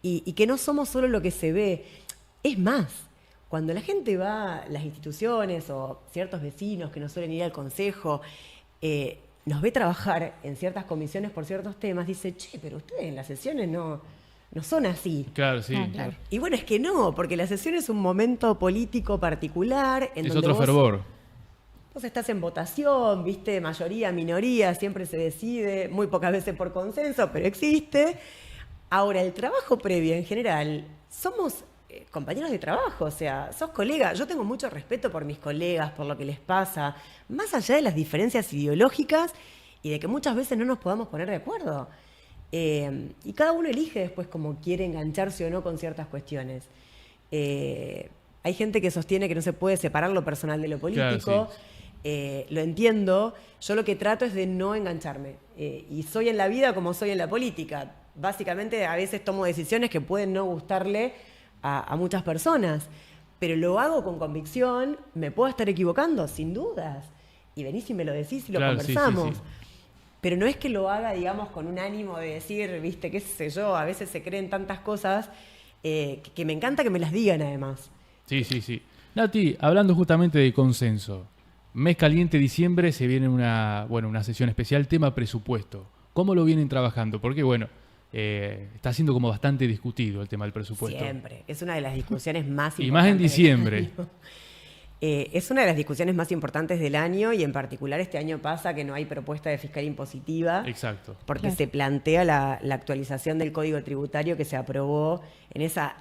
y que no somos solo lo que se ve. Es más, cuando la gente va a las instituciones o ciertos vecinos que no suelen ir al consejo, nos ve trabajar en ciertas comisiones por ciertos temas, dice, che, pero ustedes en las sesiones no son así. Claro, sí. Claro. Y bueno, es que no, porque la sesión es un momento político particular. En Es donde otro fervor. Vos estás en votación, viste, mayoría, minoría, siempre se decide, muy pocas veces por consenso, pero existe. Ahora, el trabajo previo en general, somos compañeros de trabajo, o sea, sos colegas. Yo tengo mucho respeto por mis colegas, por lo que les pasa, más allá de las diferencias ideológicas y de que muchas veces no nos podamos poner de acuerdo. Y cada uno elige después cómo quiere engancharse o no con ciertas cuestiones. Hay gente que sostiene que no se puede separar lo personal de lo político. Claro, sí. Lo entiendo. Yo lo que trato es de no engancharme. Y soy en la vida como soy en la política. Básicamente, a veces tomo decisiones que pueden no gustarle a muchas personas, pero lo hago con convicción. Me puedo estar equivocando, sin dudas. Y venís y me lo decís y lo conversamos. Sí. Pero no es que lo haga, digamos, con un ánimo de decir, viste, qué sé yo, a veces se creen tantas cosas que me encanta que me las digan además. Sí. Nati, hablando justamente de consenso, Mes caliente diciembre, se viene una sesión especial, tema presupuesto. ¿Cómo lo vienen trabajando? Porque, está siendo como bastante discutido el tema del presupuesto. Siempre. Es una de las discusiones más importantes. Y más en diciembre. Es una de las discusiones más importantes del año y en particular este año pasa que no hay propuesta de fiscal impositiva. Exacto. Porque Claro. se plantea la actualización del Código Tributario que se aprobó en esa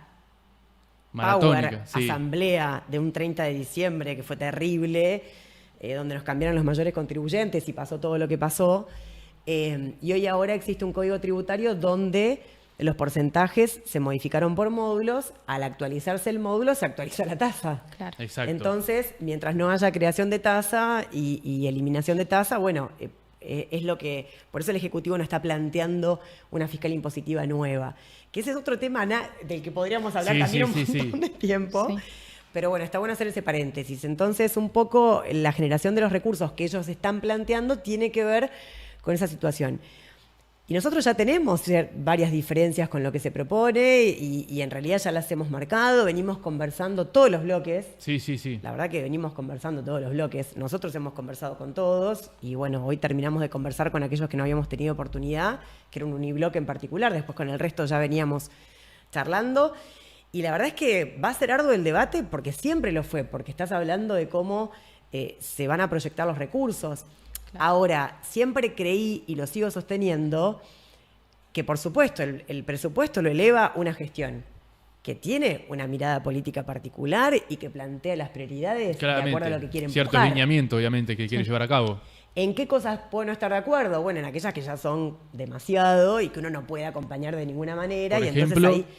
Maratónica, Power sí. asamblea de un 30 de diciembre que fue terrible, donde nos cambiaron los mayores contribuyentes y pasó todo lo que pasó. Y hoy ahora existe un código tributario donde los porcentajes se modificaron por módulos. Al actualizarse el módulo, se actualiza la tasa. Claro. Exacto. Entonces, mientras no haya creación de tasa y eliminación de tasa, es lo que... Por eso el Ejecutivo no está planteando una fiscal impositiva nueva. Que ese es otro tema del que podríamos hablar Sí, también sí, un montón de tiempo. Sí. Pero bueno, está bueno hacer ese paréntesis. Entonces, un poco la generación de los recursos que ellos están planteando tiene que ver con esa situación. Y nosotros ya tenemos varias diferencias con lo que se propone y en realidad ya las hemos marcado, venimos conversando todos los bloques. Sí, sí, sí. La verdad que venimos conversando todos los bloques. Nosotros hemos conversado con todos y hoy terminamos de conversar con aquellos que no habíamos tenido oportunidad, que era un unibloque en particular, después con el resto ya veníamos charlando. Y la verdad es que va a ser arduo el debate porque siempre lo fue, porque estás hablando de cómo se van a proyectar los recursos. Claro. Ahora, siempre creí y lo sigo sosteniendo que, por supuesto, el presupuesto lo eleva una gestión que tiene una mirada política particular y que plantea las prioridades de acuerdo a lo que quiere Cierto empujar. lineamiento, obviamente, que quiere llevar a cabo. ¿En qué cosas puedo no estar de acuerdo? Bueno, en aquellas que ya son demasiado y que uno no puede acompañar de ninguna manera. Por y ejemplo. entonces ahí.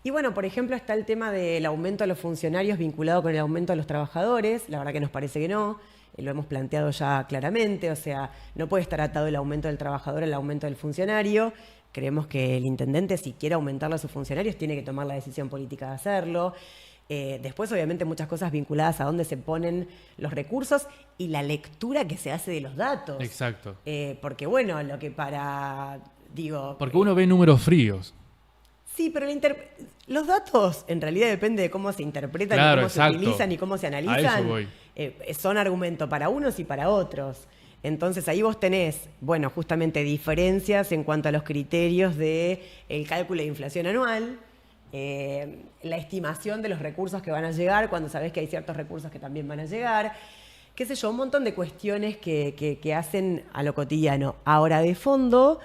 Y bueno, por ejemplo, está el tema del aumento a los funcionarios vinculado con el aumento a los trabajadores. La verdad que nos parece que no. Lo hemos planteado ya claramente. O sea, no puede estar atado el aumento del trabajador al aumento del funcionario. Creemos que el intendente, si quiere aumentarle a sus funcionarios, tiene que tomar la decisión política de hacerlo. Después, obviamente, muchas cosas vinculadas a dónde se ponen los recursos y la lectura que se hace de los datos. Exacto. Porque, lo que Porque uno ve números fríos. Sí, pero los datos en realidad depende de cómo se interpretan Claro, y cómo exacto. se utilizan y cómo se A analizan. eso voy. Son argumentos para unos y para otros. Entonces ahí vos tenés, justamente diferencias en cuanto a los criterios del cálculo de inflación anual, la estimación de los recursos que van a llegar, cuando sabés que hay ciertos recursos que también van a llegar, qué sé yo, un montón de cuestiones que hacen a lo cotidiano. Ahora, de fondo,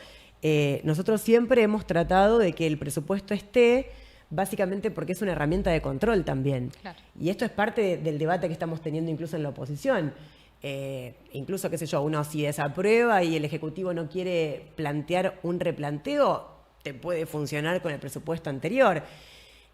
nosotros siempre hemos tratado de que el presupuesto esté, básicamente porque es una herramienta de control también. Claro. Y esto es parte del debate que estamos teniendo incluso en la oposición. Incluso, qué sé yo, uno si desaprueba y el Ejecutivo no quiere plantear un replanteo, te puede funcionar con el presupuesto anterior.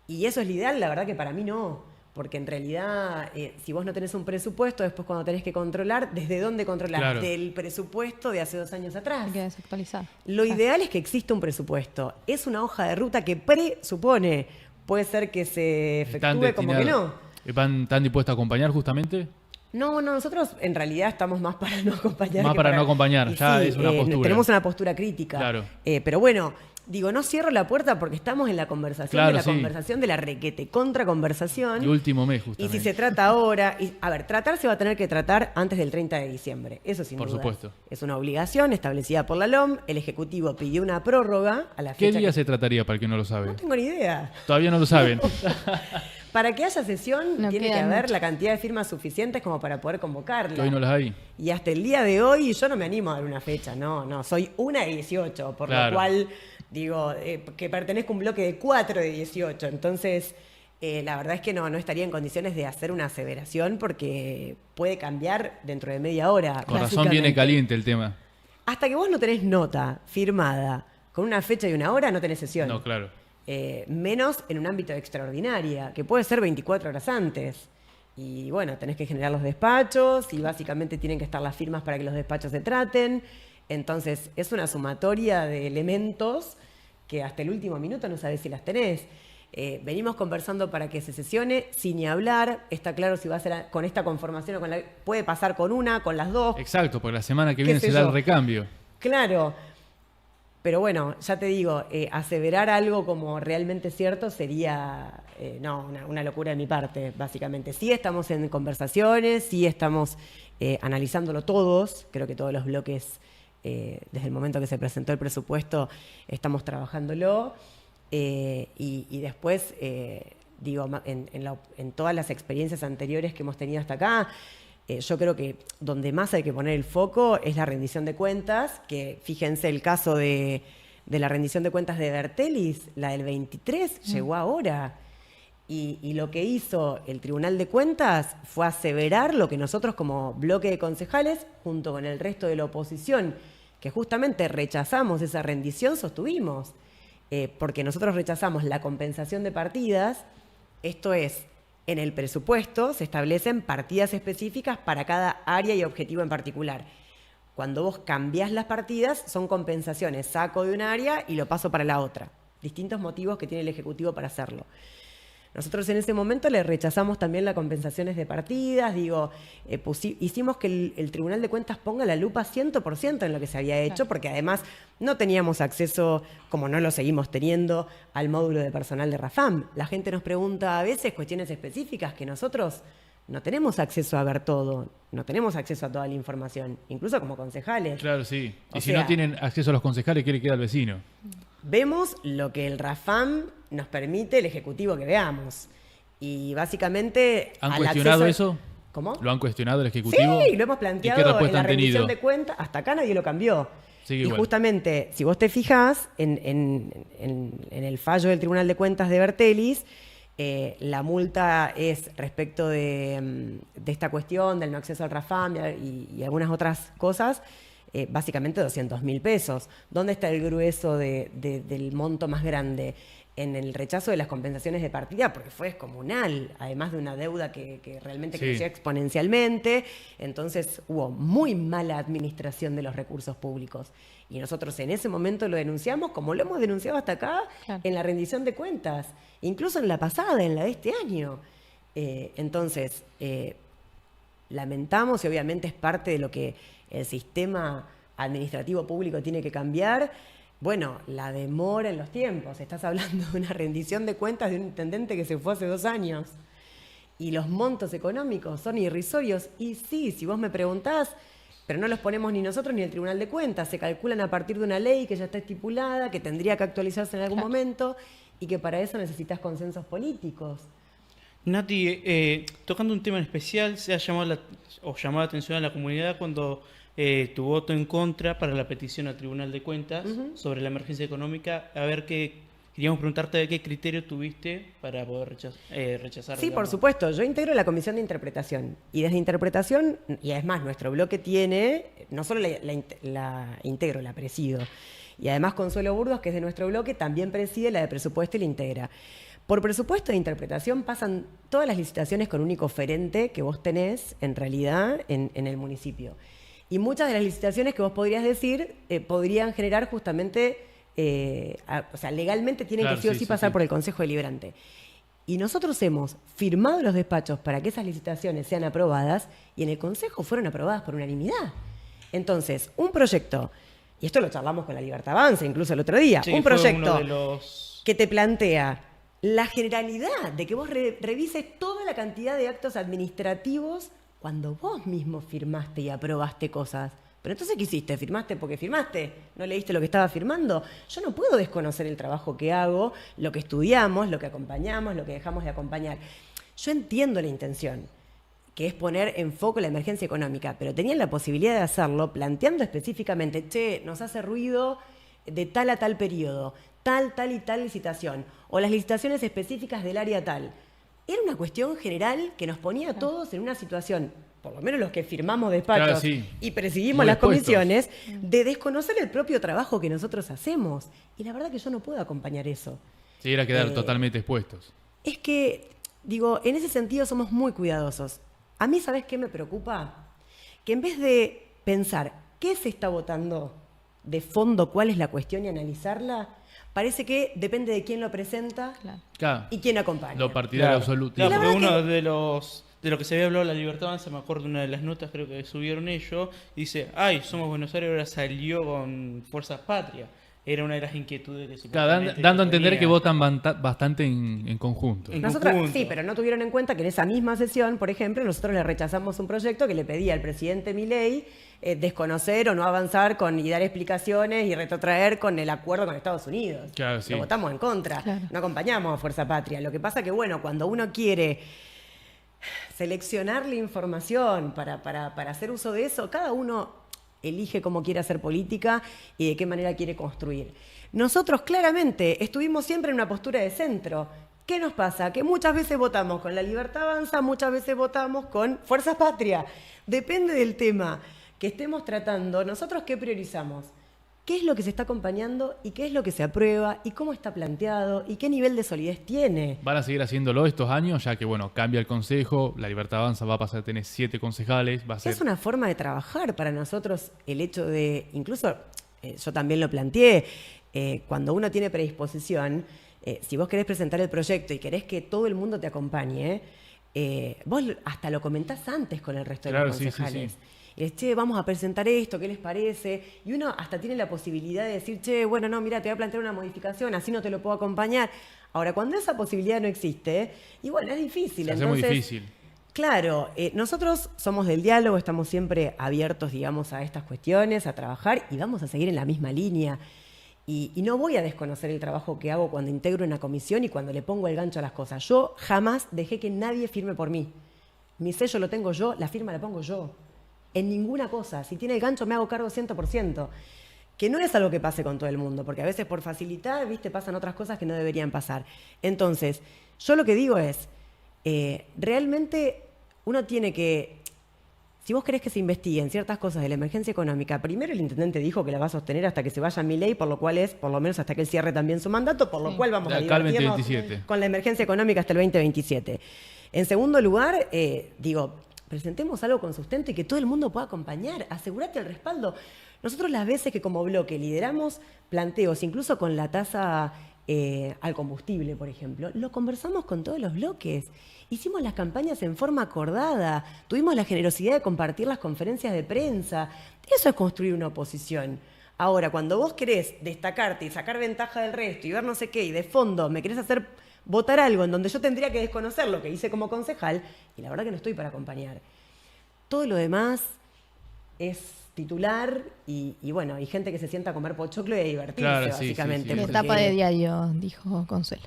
Y eso es lo ideal, la verdad que para mí no. Porque en realidad, si vos no tenés un presupuesto, después cuando tenés que controlar, ¿desde dónde controlar? Claro. Del presupuesto de hace 2 años atrás. Hay que desactualizar. Lo ideal es que exista un presupuesto. Es una hoja de ruta que presupone. Puede ser que se efectúe como que no. ¿Están dispuestos a acompañar justamente? No, nosotros en realidad estamos más para no acompañar. Más que para no acompañar, Y ya es una postura. Tenemos una postura crítica. Claro. Pero no cierro la puerta porque estamos en la conversación Claro, de la sí. conversación de la requete contra conversación. El último mes, Y justamente. si se trata ahora, tratar se va a tener que tratar antes del 30 de diciembre. Eso sin Por duda. supuesto. Es una obligación establecida por la LOM. El Ejecutivo pidió una prórroga a la ¿Qué fecha. día se trataría para el que no lo sabe? No tengo ni idea. Todavía no lo saben. Para que haya sesión No tiene que queda haber mucho. la cantidad de firmas suficientes como para poder convocarla. Que hoy no las hay. Y hasta el día de hoy yo no me animo a dar una fecha, no, soy una de 18, por Claro. lo cual digo que pertenezco a un bloque de 4 de 18. Entonces, la verdad es que no estaría en condiciones de hacer una aseveración porque puede cambiar dentro de media hora. Con razón básicamente. viene caliente el tema. Hasta que vos no tenés nota firmada con una fecha y una hora, no tenés sesión. No, claro. Menos en un ámbito extraordinaria, que puede ser 24 horas antes. Y tenés que generar los despachos y básicamente tienen que estar las firmas para que los despachos se traten. Entonces, es una sumatoria de elementos que hasta el último minuto no sabés si las tenés. Venimos conversando para que se sesione, sin ni hablar. Está claro si va a ser con esta conformación o con la... Puede pasar con una, con las dos. Exacto, porque la semana que ¿Qué viene sé se da yo? el recambio. Claro. Pero ya te digo, aseverar algo como realmente cierto sería una locura de mi parte, básicamente. Sí estamos en conversaciones, sí estamos analizándolo todos. Creo que todos los bloques, desde el momento que se presentó el presupuesto, estamos trabajándolo. Y después, en todas las experiencias anteriores que hemos tenido hasta acá, yo creo que donde más hay que poner el foco es la rendición de cuentas, que fíjense el caso de la rendición de cuentas de Bertelis, la del 23, llegó ahora. Y lo que hizo el Tribunal de Cuentas fue aseverar lo que nosotros como bloque de concejales, junto con el resto de la oposición, que justamente rechazamos esa rendición, sostuvimos. Porque nosotros rechazamos la compensación de partidas, esto es, en el presupuesto se establecen partidas específicas para cada área y objetivo en particular. Cuando vos cambiás las partidas, son compensaciones, saco de un área y lo paso para la otra. Distintos motivos que tiene el Ejecutivo para hacerlo. Nosotros en ese momento le rechazamos también las compensaciones de partidas, hicimos que el Tribunal de Cuentas ponga la lupa 100% en lo que se había hecho, porque además no teníamos acceso, como no lo seguimos teniendo, al módulo de personal de Rafam. La gente nos pregunta a veces cuestiones específicas que nosotros no tenemos acceso a ver todo, no tenemos acceso a toda la información, incluso como concejales. Claro, sí. Y O si sea, no tienen acceso a los concejales, ¿qué le queda al vecino? Vemos lo que el Rafam nos permite el Ejecutivo que veamos. Y básicamente... ¿Han al cuestionado acceso... eso? ¿Cómo? ¿Lo han cuestionado el Ejecutivo? Sí, lo hemos ¿Y qué planteado respuesta en la han rendición tenido? de cuentas. Hasta acá nadie lo cambió. Sigue Y igual. justamente, si vos te fijas en el fallo del Tribunal de Cuentas de Bertelis, la multa es respecto de esta cuestión del no acceso al Rafam y algunas otras cosas, básicamente 200.000 pesos. ¿Dónde está el grueso del monto más grande? En el rechazo de las compensaciones de partida, porque fue descomunal, además de una deuda que realmente Sí. creció exponencialmente. Entonces hubo muy mala administración de los recursos públicos. Y nosotros en ese momento lo denunciamos, como lo hemos denunciado hasta acá, Claro. en la rendición de cuentas, incluso en la pasada, en la de este año. Entonces, lamentamos, y obviamente es parte de lo que el sistema administrativo público tiene que cambiar. Bueno, la demora en los tiempos. Estás hablando de una rendición de cuentas de un intendente que se fue hace 2 años. Y los montos económicos son irrisorios. Y sí, si vos me preguntás, pero no los ponemos ni nosotros ni el Tribunal de Cuentas. Se calculan a partir de una ley que ya está estipulada, que tendría que actualizarse en algún momento y que para eso necesitas consensos políticos. Nati, tocando un tema en especial, se ha llamado la atención a la comunidad cuando tu voto en contra para la petición al Tribunal de Cuentas sobre la emergencia económica. A ver, queríamos preguntarte de qué criterio tuviste para poder rechazar. Sí, por digamos. supuesto. Yo integro la comisión de interpretación. Y desde interpretación, y además nuestro bloque tiene, no solo la integro, la presido. Y además Consuelo Burgos, que es de nuestro bloque, también preside la de presupuesto y la integra. Por presupuesto de interpretación pasan todas las licitaciones con único oferente que vos tenés, en realidad, en el municipio. Y muchas de las licitaciones que vos podrías decir podrían generar justamente, o sea, legalmente tienen Claro, que sí o sí sí, pasar sí. por el Consejo Deliberante. Y nosotros hemos firmado los despachos para que esas licitaciones sean aprobadas y en el Consejo fueron aprobadas por unanimidad. Entonces, un proyecto, y esto lo charlamos con la Libertad Avanza incluso el otro día, Sí, un fue proyecto uno de los... que te plantea la generalidad de que vos revises toda la cantidad de actos administrativos cuando vos mismo firmaste y aprobaste cosas. Pero entonces, ¿qué hiciste? ¿Firmaste porque firmaste? ¿No leíste lo que estaba firmando? Yo no puedo desconocer el trabajo que hago, lo que estudiamos, lo que acompañamos, lo que dejamos de acompañar. Yo entiendo la intención, que es poner en foco la emergencia económica, pero tenían la posibilidad de hacerlo planteando específicamente, che, nos hace ruido de tal a tal periodo, tal y tal licitación, o las licitaciones específicas del área tal. Era una cuestión general que nos ponía a todos en una situación, por lo menos los que firmamos despachos Claro, sí. y presidimos Muy las expuestos. comisiones, de desconocer el propio trabajo que nosotros hacemos. Y la verdad que yo no puedo acompañar eso. Sí, era quedar totalmente expuestos. Es que, digo, en ese sentido somos muy cuidadosos. A mí, ¿sabes qué me preocupa? Que en vez de pensar qué se está votando de fondo, cuál es la cuestión y analizarla, parece que depende de quién lo presenta Claro. y quién acompaña. Lo partidario absoluto. Claro, la porque verdad uno de lo que se había hablado la Libertad Avanza, me acuerdo de una de las notas, creo que subieron ellos, dice, ay, Somos Buenos Aires ahora salió con Fuerzas Patrias. era una de las inquietudes que se Claro, dando a entender que votan bastante en conjunto. Nosotros, conjunto. sí, pero no tuvieron en cuenta que en esa misma sesión, por ejemplo, nosotros le rechazamos un proyecto que le pedía al presidente Milei desconocer o no avanzar y dar explicaciones y retrotraer con el acuerdo con Estados Unidos. Claro, sí. Lo votamos en contra, Claro. no acompañamos a Fuerza Patria. Lo que pasa que, bueno, cuando uno quiere seleccionar la información para hacer uso de eso, cada uno elige cómo quiere hacer política y de qué manera quiere construir. Nosotros claramente estuvimos siempre en una postura de centro. ¿Qué nos pasa? Que muchas veces votamos con La Libertad Avanza, muchas veces votamos con Fuerza Patria. Depende del tema que estemos tratando. ¿Nosotros qué priorizamos? ¿Qué es lo que se está acompañando y qué es lo que se aprueba y cómo está planteado y qué nivel de solidez tiene? Van a seguir haciéndolo estos años, ya que, bueno, cambia el consejo, La Libertad Avanza va a pasar a tener 7 concejales, va a ser... Es una forma de trabajar para nosotros el hecho de, incluso yo también lo planteé, cuando uno tiene predisposición, si vos querés presentar el proyecto y querés que todo el mundo te acompañe, vos hasta lo comentás antes con el resto de Claro, los sí, sí, concejales. sí. Y es, che, vamos a presentar esto, ¿qué les parece? Y uno hasta tiene la posibilidad de decir, che, bueno, no, mira, te voy a plantear una modificación, así no te lo puedo acompañar. Ahora, cuando esa posibilidad no existe, y bueno, es difícil. Se hace muy difícil. Claro, nosotros somos del diálogo, estamos siempre abiertos, digamos, a estas cuestiones, a trabajar y vamos a seguir en la misma línea. Y no voy a desconocer el trabajo que hago cuando integro una comisión y cuando le pongo el gancho a las cosas. Yo jamás dejé que nadie firme por mí. Mi sello lo tengo yo, la firma la pongo yo. En ninguna cosa. Si tiene el gancho me hago cargo 100%. Que no es algo que pase con todo el mundo, porque a veces por facilitar, viste, pasan otras cosas que no deberían pasar. Entonces, yo lo que digo es, realmente uno tiene que, si vos querés que se investiguen ciertas cosas de la emergencia económica, primero el intendente dijo que la va a sostener hasta que se vaya Milei, por lo cual es, por lo menos hasta que él cierre también su mandato, por lo cual vamos De a acá al divertirnos 2027. con la emergencia económica hasta el 2027. En segundo lugar, presentemos algo con sustento y que todo el mundo pueda acompañar. Asegúrate el respaldo. Nosotros las veces que como bloque lideramos planteos, incluso con la tasa al combustible, por ejemplo, lo conversamos con todos los bloques. Hicimos las campañas en forma acordada. Tuvimos la generosidad de compartir las conferencias de prensa. Eso es construir una oposición. Ahora, cuando vos querés destacarte y sacar ventaja del resto y ver no sé qué, y de fondo me querés hacer votar algo en donde yo tendría que desconocer lo que hice como concejal, y la verdad que no estoy para acompañar. Todo lo demás es titular y bueno, hay gente que se sienta a comer pochoclo y a divertirse, Claro, sí, básicamente. sí, sí. La porque etapa de diario, dijo Consuelo.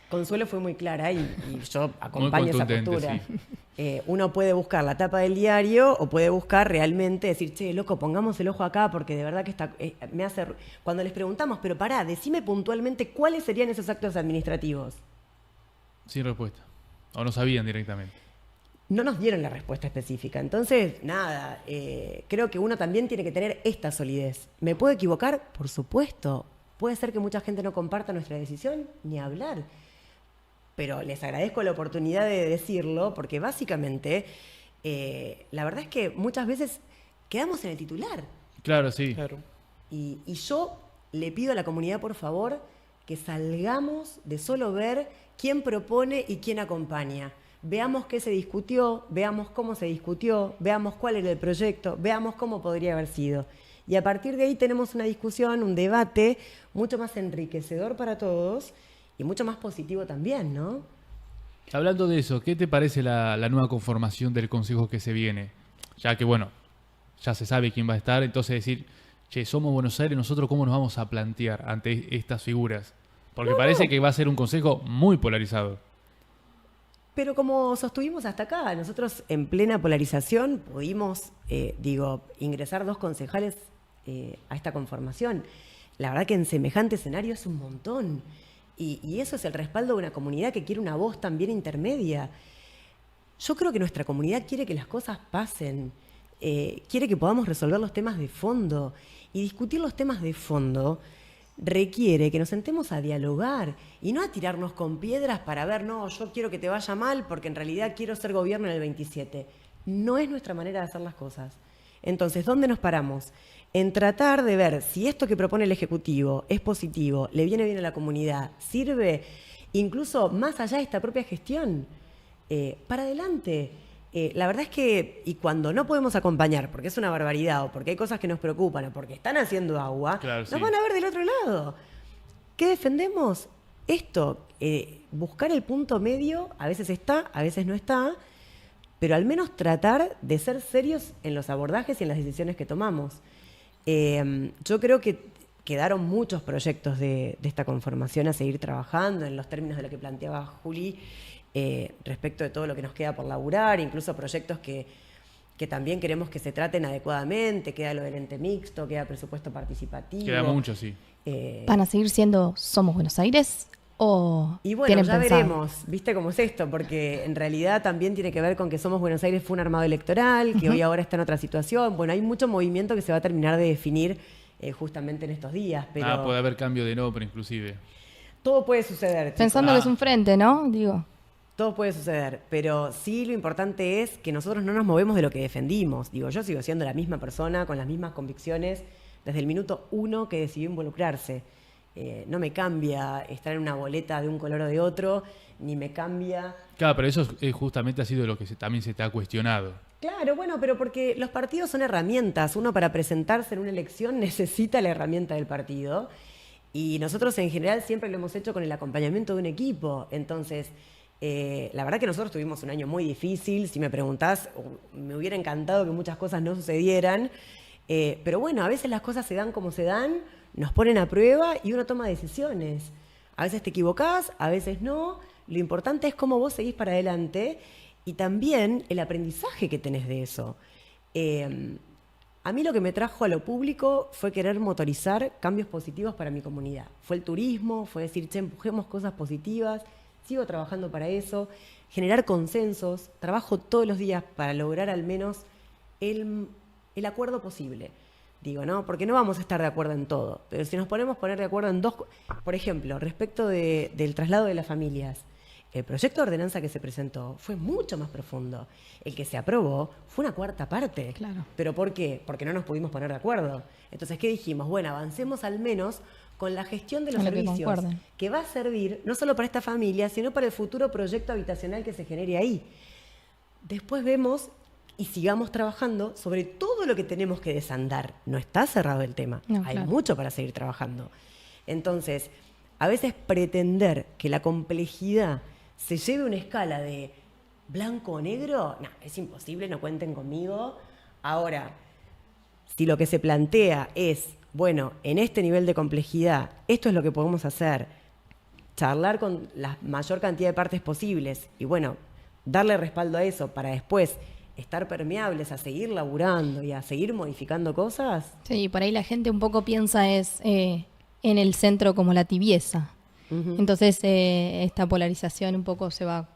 Consuelo fue muy clara y yo acompaño esa contundente, postura. sí. Uno puede buscar la tapa del diario o puede buscar realmente decir, che, loco, pongamos el ojo acá porque de verdad que me hace... Cuando les preguntamos, pero pará, decime puntualmente cuáles serían esos actos administrativos. Sin respuesta. O no sabían directamente. No nos dieron la respuesta específica. Entonces, nada, creo que uno también tiene que tener esta solidez. ¿Me puedo equivocar? Por supuesto. Puede ser que mucha gente no comparta nuestra decisión, ni hablar. Pero les agradezco la oportunidad de decirlo, porque básicamente, la verdad es que muchas veces quedamos en el titular. Claro, sí. Claro. Y yo le pido a la comunidad, por favor, que salgamos de solo ver quién propone y quién acompaña. Veamos qué se discutió, veamos cómo se discutió, veamos cuál era el proyecto, veamos cómo podría haber sido. Y a partir de ahí tenemos una discusión, un debate mucho más enriquecedor para todos y mucho más positivo también, ¿no? Hablando de eso, ¿qué te parece la nueva conformación del consejo que se viene? Ya que, bueno, ya se sabe quién va a estar, entonces decir, che, somos Buenos Aires, nosotros cómo nos vamos a plantear ante estas figuras. Porque parece que va a ser un consejo muy polarizado. Pero como sostuvimos hasta acá, nosotros en plena polarización pudimos, ingresar 2 concejales a esta conformación. La verdad que en semejante escenario es un montón. Y eso es el respaldo de una comunidad que quiere una voz también intermedia. Yo creo que nuestra comunidad quiere que las cosas pasen, quiere que podamos resolver los temas de fondo. Y discutir los temas de fondo requiere que nos sentemos a dialogar y no a tirarnos con piedras para ver, no, yo quiero que te vaya mal porque en realidad quiero ser gobierno en el 27. No es nuestra manera de hacer las cosas. Entonces, ¿dónde nos paramos? En tratar de ver si esto que propone el Ejecutivo es positivo, le viene bien a la comunidad, sirve incluso más allá de esta propia gestión. Para adelante. La verdad es que, y cuando no podemos acompañar, porque es una barbaridad, o porque hay cosas que nos preocupan, o porque están haciendo agua, Claro, nos sí. van a ver del otro lado. ¿Qué defendemos? Esto, buscar el punto medio, a veces está, a veces no está, pero al menos tratar de ser serios en los abordajes y en las decisiones que tomamos. Yo creo que quedaron muchos proyectos de esta conformación a seguir trabajando en los términos de lo que planteaba Juli, respecto de todo lo que nos queda por laburar, incluso proyectos que también queremos que se traten adecuadamente. Queda lo del ente mixto, queda presupuesto participativo. Queda mucho, sí. ¿Van a seguir siendo Somos Buenos Aires? ¿O Y bueno, tienen ya pensado? veremos, ¿viste cómo es esto? Porque en realidad también tiene que ver con que Somos Buenos Aires fue un armado electoral, que hoy ahora está en otra situación. Bueno, hay mucho movimiento que se va a terminar de definir justamente en estos días, pero Puede haber cambio de nombre inclusive. todo puede suceder, chicos. Pensando que es un frente, ¿no? Digo. Todo puede suceder, pero sí lo importante es que nosotros no nos movemos de lo que defendimos. Digo, yo sigo siendo la misma persona, con las mismas convicciones, desde el minuto 1 que decidió involucrarse. No me cambia estar en una boleta de un color o de otro, ni me cambia... Claro, pero eso justamente ha sido lo que también se te ha cuestionado. Claro, bueno, pero porque los partidos son herramientas. Uno para presentarse en una elección necesita la herramienta del partido. Y nosotros en general siempre lo hemos hecho con el acompañamiento de un equipo. Entonces, la verdad que nosotros tuvimos un año muy difícil. Si me preguntás, me hubiera encantado que muchas cosas no sucedieran. Pero bueno, a veces las cosas se dan como se dan, nos ponen a prueba y uno toma decisiones. A veces te equivocás, a veces no. Lo importante es cómo vos seguís para adelante y también el aprendizaje que tenés de eso. A mí lo que me trajo a lo público fue querer motorizar cambios positivos para mi comunidad. Fue el turismo, fue decir, che, empujemos cosas positivas, sigo trabajando para eso, generar consensos, trabajo todos los días para lograr al menos el acuerdo posible. Digo, ¿no? Porque no vamos a estar de acuerdo en todo, pero si nos ponemos a poner de acuerdo en dos... Por ejemplo, respecto del traslado de las familias, el proyecto de ordenanza que se presentó fue mucho más profundo. El que se aprobó fue una cuarta parte. Claro. ¿Pero por qué? Porque no nos pudimos poner de acuerdo. Entonces, ¿qué dijimos? Bueno, avancemos al menos con la gestión de los Con lo que servicios, concuerden. que va a servir no solo para esta familia, sino para el futuro proyecto habitacional que se genere ahí. Después vemos y sigamos trabajando sobre todo lo que tenemos que desandar. No está cerrado el tema. No, Hay claro. mucho para seguir trabajando. Entonces, a veces pretender que la complejidad se lleve a una escala de blanco o negro, no, es imposible, no cuenten conmigo. Ahora, si lo que se plantea es, bueno, en este nivel de complejidad, esto es lo que podemos hacer, charlar con la mayor cantidad de partes posibles y, bueno, darle respaldo a eso para después estar permeables a seguir laburando y a seguir modificando cosas. Sí, por ahí la gente un poco piensa en el centro como la tibieza. Entonces esta polarización un poco se va...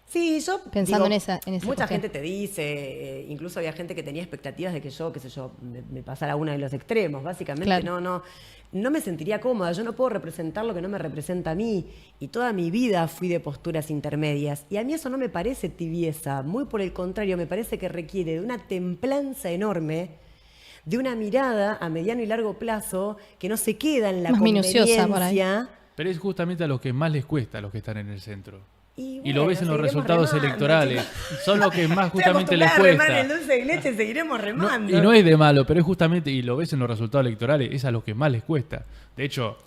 Sí, yo Pensando digo, en esa mucha cuestión. gente te dice, incluso había gente que tenía expectativas de que yo, qué sé yo, me pasara a uno de los extremos. Básicamente Claro. no me sentiría cómoda. Yo no puedo representar lo que no me representa a mí. Y toda mi vida fui de posturas intermedias. Y a mí eso no me parece tibieza. Muy por el contrario, me parece que requiere de una templanza enorme, de una mirada a mediano y largo plazo que no se queda en la Más minuciosa por ahí. conveniencia. Pero es justamente a los que más les cuesta, a los que están en el centro. Y Y lo bueno, ves en los seguiremos resultados remando, electorales. chicos. Son los que más Estoy justamente les acostumbrada a remar cuesta. en el dulce de leche, seguiremos No, remando. y no es de malo, pero es justamente, y lo ves en los resultados electorales, es a los que más les cuesta. De hecho,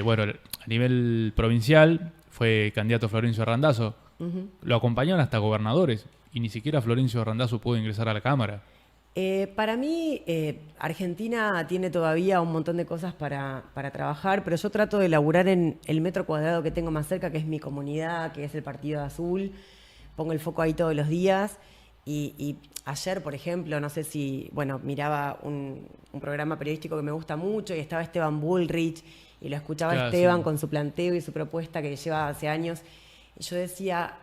bueno, a nivel provincial fue candidato Florencio Randazzo. Lo acompañaron hasta gobernadores y ni siquiera Florencio Randazzo pudo ingresar a la Cámara. Para mí, Argentina tiene todavía un montón de cosas para trabajar, pero yo trato de laburar en el metro cuadrado que tengo más cerca, que es mi comunidad, que es el Partido Azul. Pongo el foco ahí todos los días. Y ayer, por ejemplo, no sé si, bueno, miraba un programa periodístico que me gusta mucho y estaba Esteban Bullrich y lo escuchaba Claro, Esteban sí. con su planteo y su propuesta que lleva hace años. Y yo decía,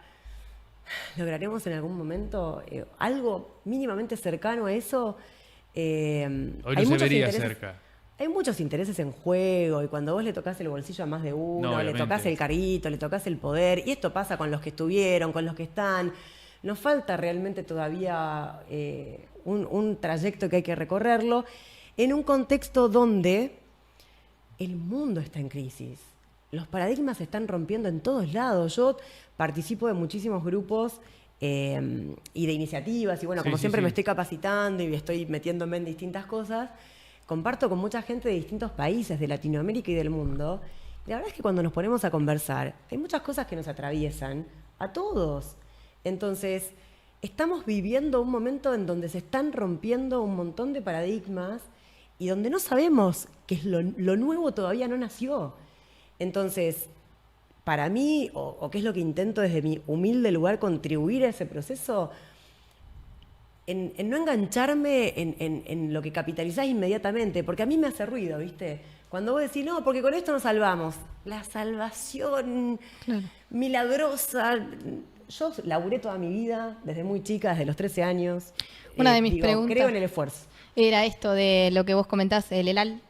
¿lograremos en algún momento algo mínimamente cercano a eso? Hoy Hay no se muchos vería intereses- cerca. Hay muchos intereses en juego y cuando vos le tocás el bolsillo a más de uno, No, le obviamente. tocás el carrito, le tocás el poder, y esto pasa con los que estuvieron, con los que están. Nos falta realmente todavía un trayecto que hay que recorrerlo en un contexto donde el mundo está en crisis. Los paradigmas se están rompiendo en todos lados. Yo participo de muchísimos grupos y de iniciativas, y bueno, Sí, como sí, siempre sí. me estoy capacitando y estoy metiéndome en distintas cosas, comparto con mucha gente de distintos países de Latinoamérica y del mundo. Y la verdad es que cuando nos ponemos a conversar, hay muchas cosas que nos atraviesan a todos. Entonces, estamos viviendo un momento en donde se están rompiendo un montón de paradigmas y donde no sabemos que lo nuevo todavía no nació. Entonces, para mí, o qué es lo que intento desde mi humilde lugar contribuir a ese proceso, en no engancharme en lo que capitalizás inmediatamente, porque a mí me hace ruido, ¿viste? Cuando vos decís, no, porque con esto nos salvamos. La salvación milagrosa. Yo laburé toda mi vida, desde muy chica, desde los 13 años. Una de mis preguntas creo en el esfuerzo. era esto de lo que vos comentás, el ELAL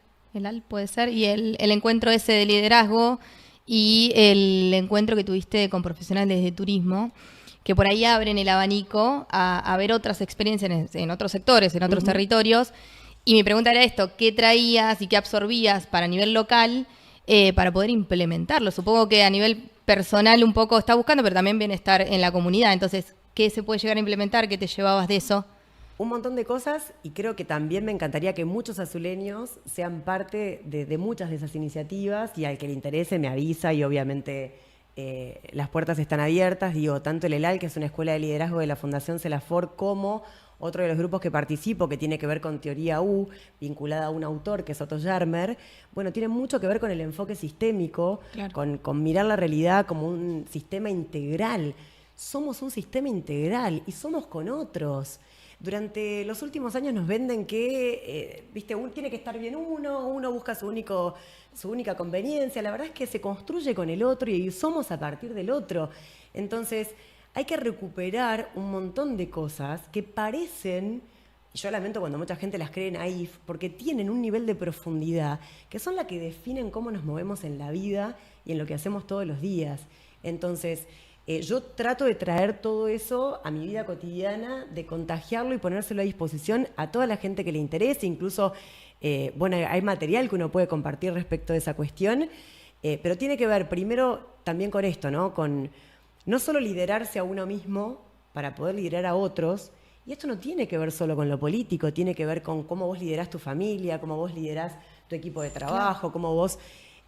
puede ser, y el encuentro ese de liderazgo y el encuentro que tuviste con profesionales de turismo, que por ahí abren el abanico a ver otras experiencias en otros sectores, en otros territorios. Y mi pregunta era esto, ¿qué traías y qué absorbías para nivel local para poder implementarlo? Supongo que a nivel personal un poco está buscando, pero también bienestar en la comunidad. Entonces, ¿qué se puede llegar a implementar? ¿Qué te llevabas de eso? Un montón de cosas, y creo que también me encantaría que muchos azuleños sean parte de muchas de esas iniciativas, y al que le interese me avisa, y obviamente las puertas están abiertas. Digo, tanto el ELAL, que es una escuela de liderazgo de la Fundación Selafor, como otro de los grupos que participo, que tiene que ver con Teoría U, vinculada a un autor que es Otto Scharmer, bueno, tiene mucho que ver con el enfoque sistémico, Claro. con mirar la realidad como un sistema integral. Somos un sistema integral y somos con otros. Durante los últimos años nos venden que, viste, tiene que estar bien uno busca su única conveniencia. La verdad es que se construye con el otro y somos a partir del otro. Entonces, hay que recuperar un montón de cosas que parecen, y yo lamento cuando mucha gente las cree naif, porque tienen un nivel de profundidad que son las que definen cómo nos movemos en la vida y en lo que hacemos todos los días. Entonces, yo trato de traer todo eso a mi vida cotidiana, de contagiarlo y ponérselo a disposición a toda la gente que le interese. Incluso, bueno, hay material que uno puede compartir respecto de esa cuestión, pero tiene que ver primero también con esto, ¿no? Con no solo liderarse a uno mismo para poder liderar a otros, y esto no tiene que ver solo con lo político, tiene que ver con cómo vos liderás tu familia, cómo vos liderás tu equipo de trabajo, cómo vos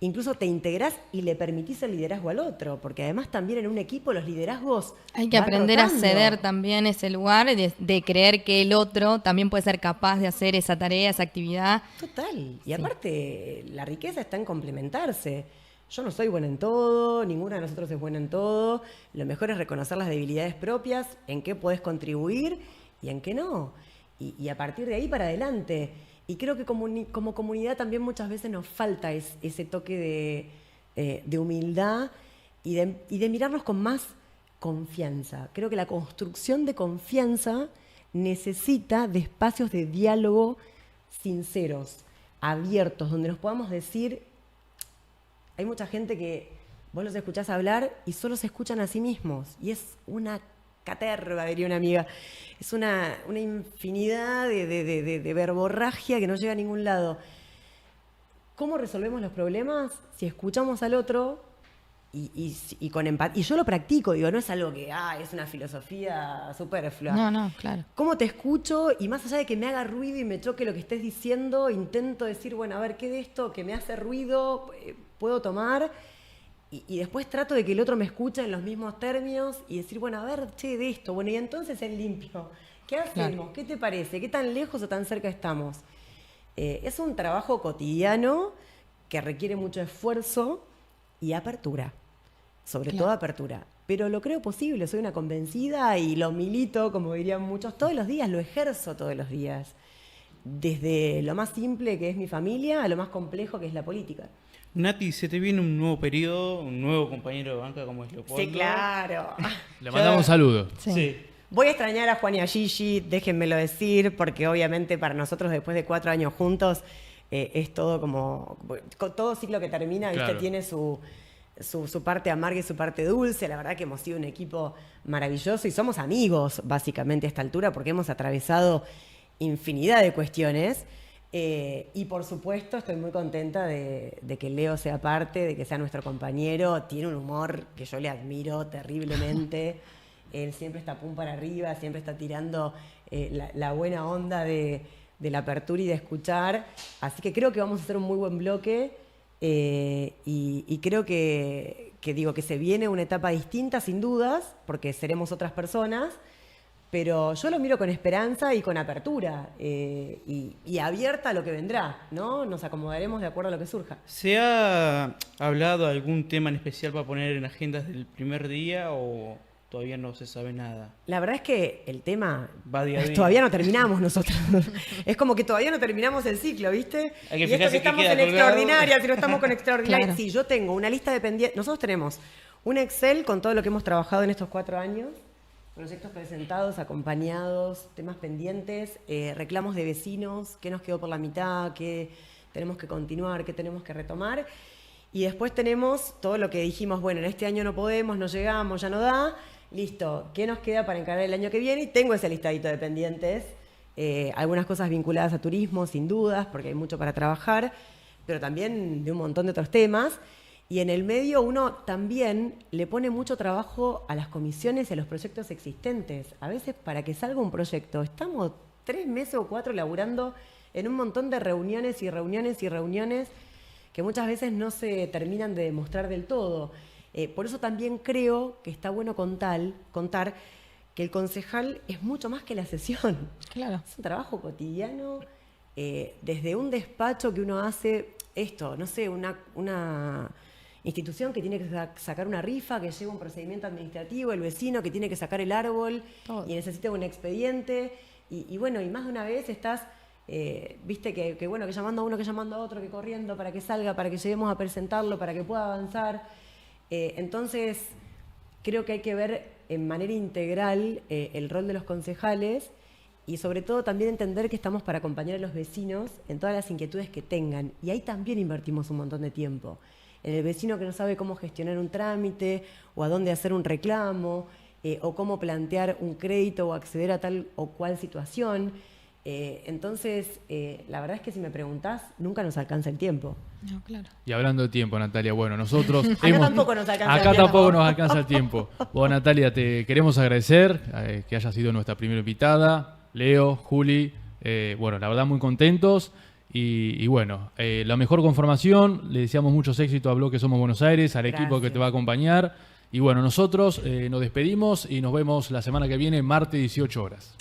incluso te integrás y le permitís el liderazgo al otro, porque además también en un equipo los liderazgos Hay que van aprender a rotando. ceder también ese lugar, de creer que el otro también puede ser capaz de hacer esa tarea, esa actividad. Total. Y aparte, la riqueza está en complementarse. Yo no soy buena en todo, ninguna de nosotros es buena en todo. Lo mejor es reconocer las debilidades propias, en qué podés contribuir y en qué no. Y a partir de ahí para adelante. Y creo que como comunidad también muchas veces nos falta ese toque de humildad y de mirarnos con más confianza. Creo que la construcción de confianza necesita de espacios de diálogo sinceros, abiertos, donde nos podamos decir. Hay mucha gente que vos los escuchás hablar y solo se escuchan a sí mismos. Y es una caterva, diría una amiga. Es una infinidad de verborragia que no llega a ningún lado. ¿Cómo resolvemos los problemas? Si escuchamos al otro y con empatía. Y yo lo practico, digo, no es algo que es una filosofía superflua. No, claro. ¿Cómo te escucho? Y más allá de que me haga ruido y me choque lo que estés diciendo, intento decir, bueno, a ver, ¿qué de esto que me hace ruido puedo tomar? Y después trato de que el otro me escuche en los mismos términos y decir, bueno, a ver, che, de esto. Bueno, y entonces en limpio, ¿qué hacemos? Claro. ¿Qué te parece? ¿Qué tan lejos o tan cerca estamos? Es un trabajo cotidiano que requiere mucho esfuerzo y apertura. Sobre todo apertura. Pero lo creo posible, soy una convencida y lo milito, como dirían muchos, todos los días, lo ejerzo todos los días. Desde lo más simple, que es mi familia, a lo más complejo, que es la política. Nati, se te viene un nuevo periodo, un nuevo compañero de banca como es Leopoldo. Sí, claro. Le mandamos un saludo. Sí. Sí. Voy a extrañar a Juan y a Gigi, déjenmelo decir, porque obviamente para nosotros después de 4 años juntos es todo como, todo ciclo que termina, ¿viste? Claro. Tiene su parte amarga y su parte dulce. La verdad que hemos sido un equipo maravilloso y somos amigos básicamente a esta altura porque hemos atravesado infinidad de cuestiones. Y por supuesto estoy muy contenta de que Leo sea parte, de que sea nuestro compañero. Tiene un humor que yo le admiro terriblemente. él siempre está pum para arriba, siempre está tirando la buena onda de la apertura y de escuchar. Así que creo que vamos a hacer un muy buen bloque y creo que digo que se viene una etapa distinta, sin dudas, porque seremos otras personas, pero yo lo miro con esperanza y con apertura y abierta a lo que vendrá, ¿no? Nos acomodaremos de acuerdo a lo que surja. ¿Se ha hablado de algún tema en especial para poner en agendas del primer día o todavía no se sabe nada? La verdad es que el tema Va día a día. todavía no terminamos nosotros. Es como que todavía no terminamos el ciclo, ¿viste? Hay que y esto fijarse que qué estamos queda en colgado. extraordinaria, si no estamos con extraordinaria. Claro. Sí, yo tengo una lista de pendientes. Nosotros tenemos un Excel con todo lo que hemos trabajado en estos 4 años. Proyectos presentados, acompañados, temas pendientes, reclamos de vecinos, qué nos quedó por la mitad, qué tenemos que continuar, qué tenemos que retomar. Y después tenemos todo lo que dijimos, bueno, en este año no podemos, no llegamos, ya no da. Listo, ¿qué nos queda para encarar el año que viene? Y tengo ese listadito de pendientes. Algunas cosas vinculadas a turismo, sin dudas, porque hay mucho para trabajar, pero también de un montón de otros temas. Y en el medio uno también le pone mucho trabajo a las comisiones y a los proyectos existentes. A veces para que salga un proyecto estamos 3 meses o 4 laburando en un montón de reuniones y reuniones y reuniones que muchas veces no se terminan de demostrar del todo. Por eso también creo que está bueno contar que el concejal es mucho más que la sesión. Claro. Es un trabajo cotidiano, desde un despacho que uno hace esto, no sé, una institución que tiene que sacar una rifa, que lleva un procedimiento administrativo, el vecino que tiene que sacar el árbol Todo. y necesita un expediente. Y bueno, y más de una vez estás, viste, que bueno, que llamando a uno, que llamando a otro, que corriendo para que salga, para que lleguemos a presentarlo, para que pueda avanzar. Entonces, creo que hay que ver en manera integral el rol de los concejales y sobre todo también entender que estamos para acompañar a los vecinos en todas las inquietudes que tengan. Y ahí también invertimos un montón de tiempo. En el vecino que no sabe cómo gestionar un trámite o a dónde hacer un reclamo o cómo plantear un crédito o acceder a tal o cual situación. Entonces, la verdad es que si me preguntás, nunca nos alcanza el tiempo. No, claro. Y hablando de tiempo, Natalia, bueno, nosotros... Acá tampoco nos alcanza el Acá tiempo. tampoco nos alcanza el tiempo. Bueno, Natalia, te queremos agradecer que hayas sido nuestra primera invitada. Leo, Juli, bueno, la verdad muy contentos. Y bueno, la mejor conformación, le deseamos muchos éxitos a Bloque Somos Buenos Aires, al equipo que Gracias. te va a acompañar. Y bueno, nosotros nos despedimos y nos vemos la semana que viene, martes 18 horas.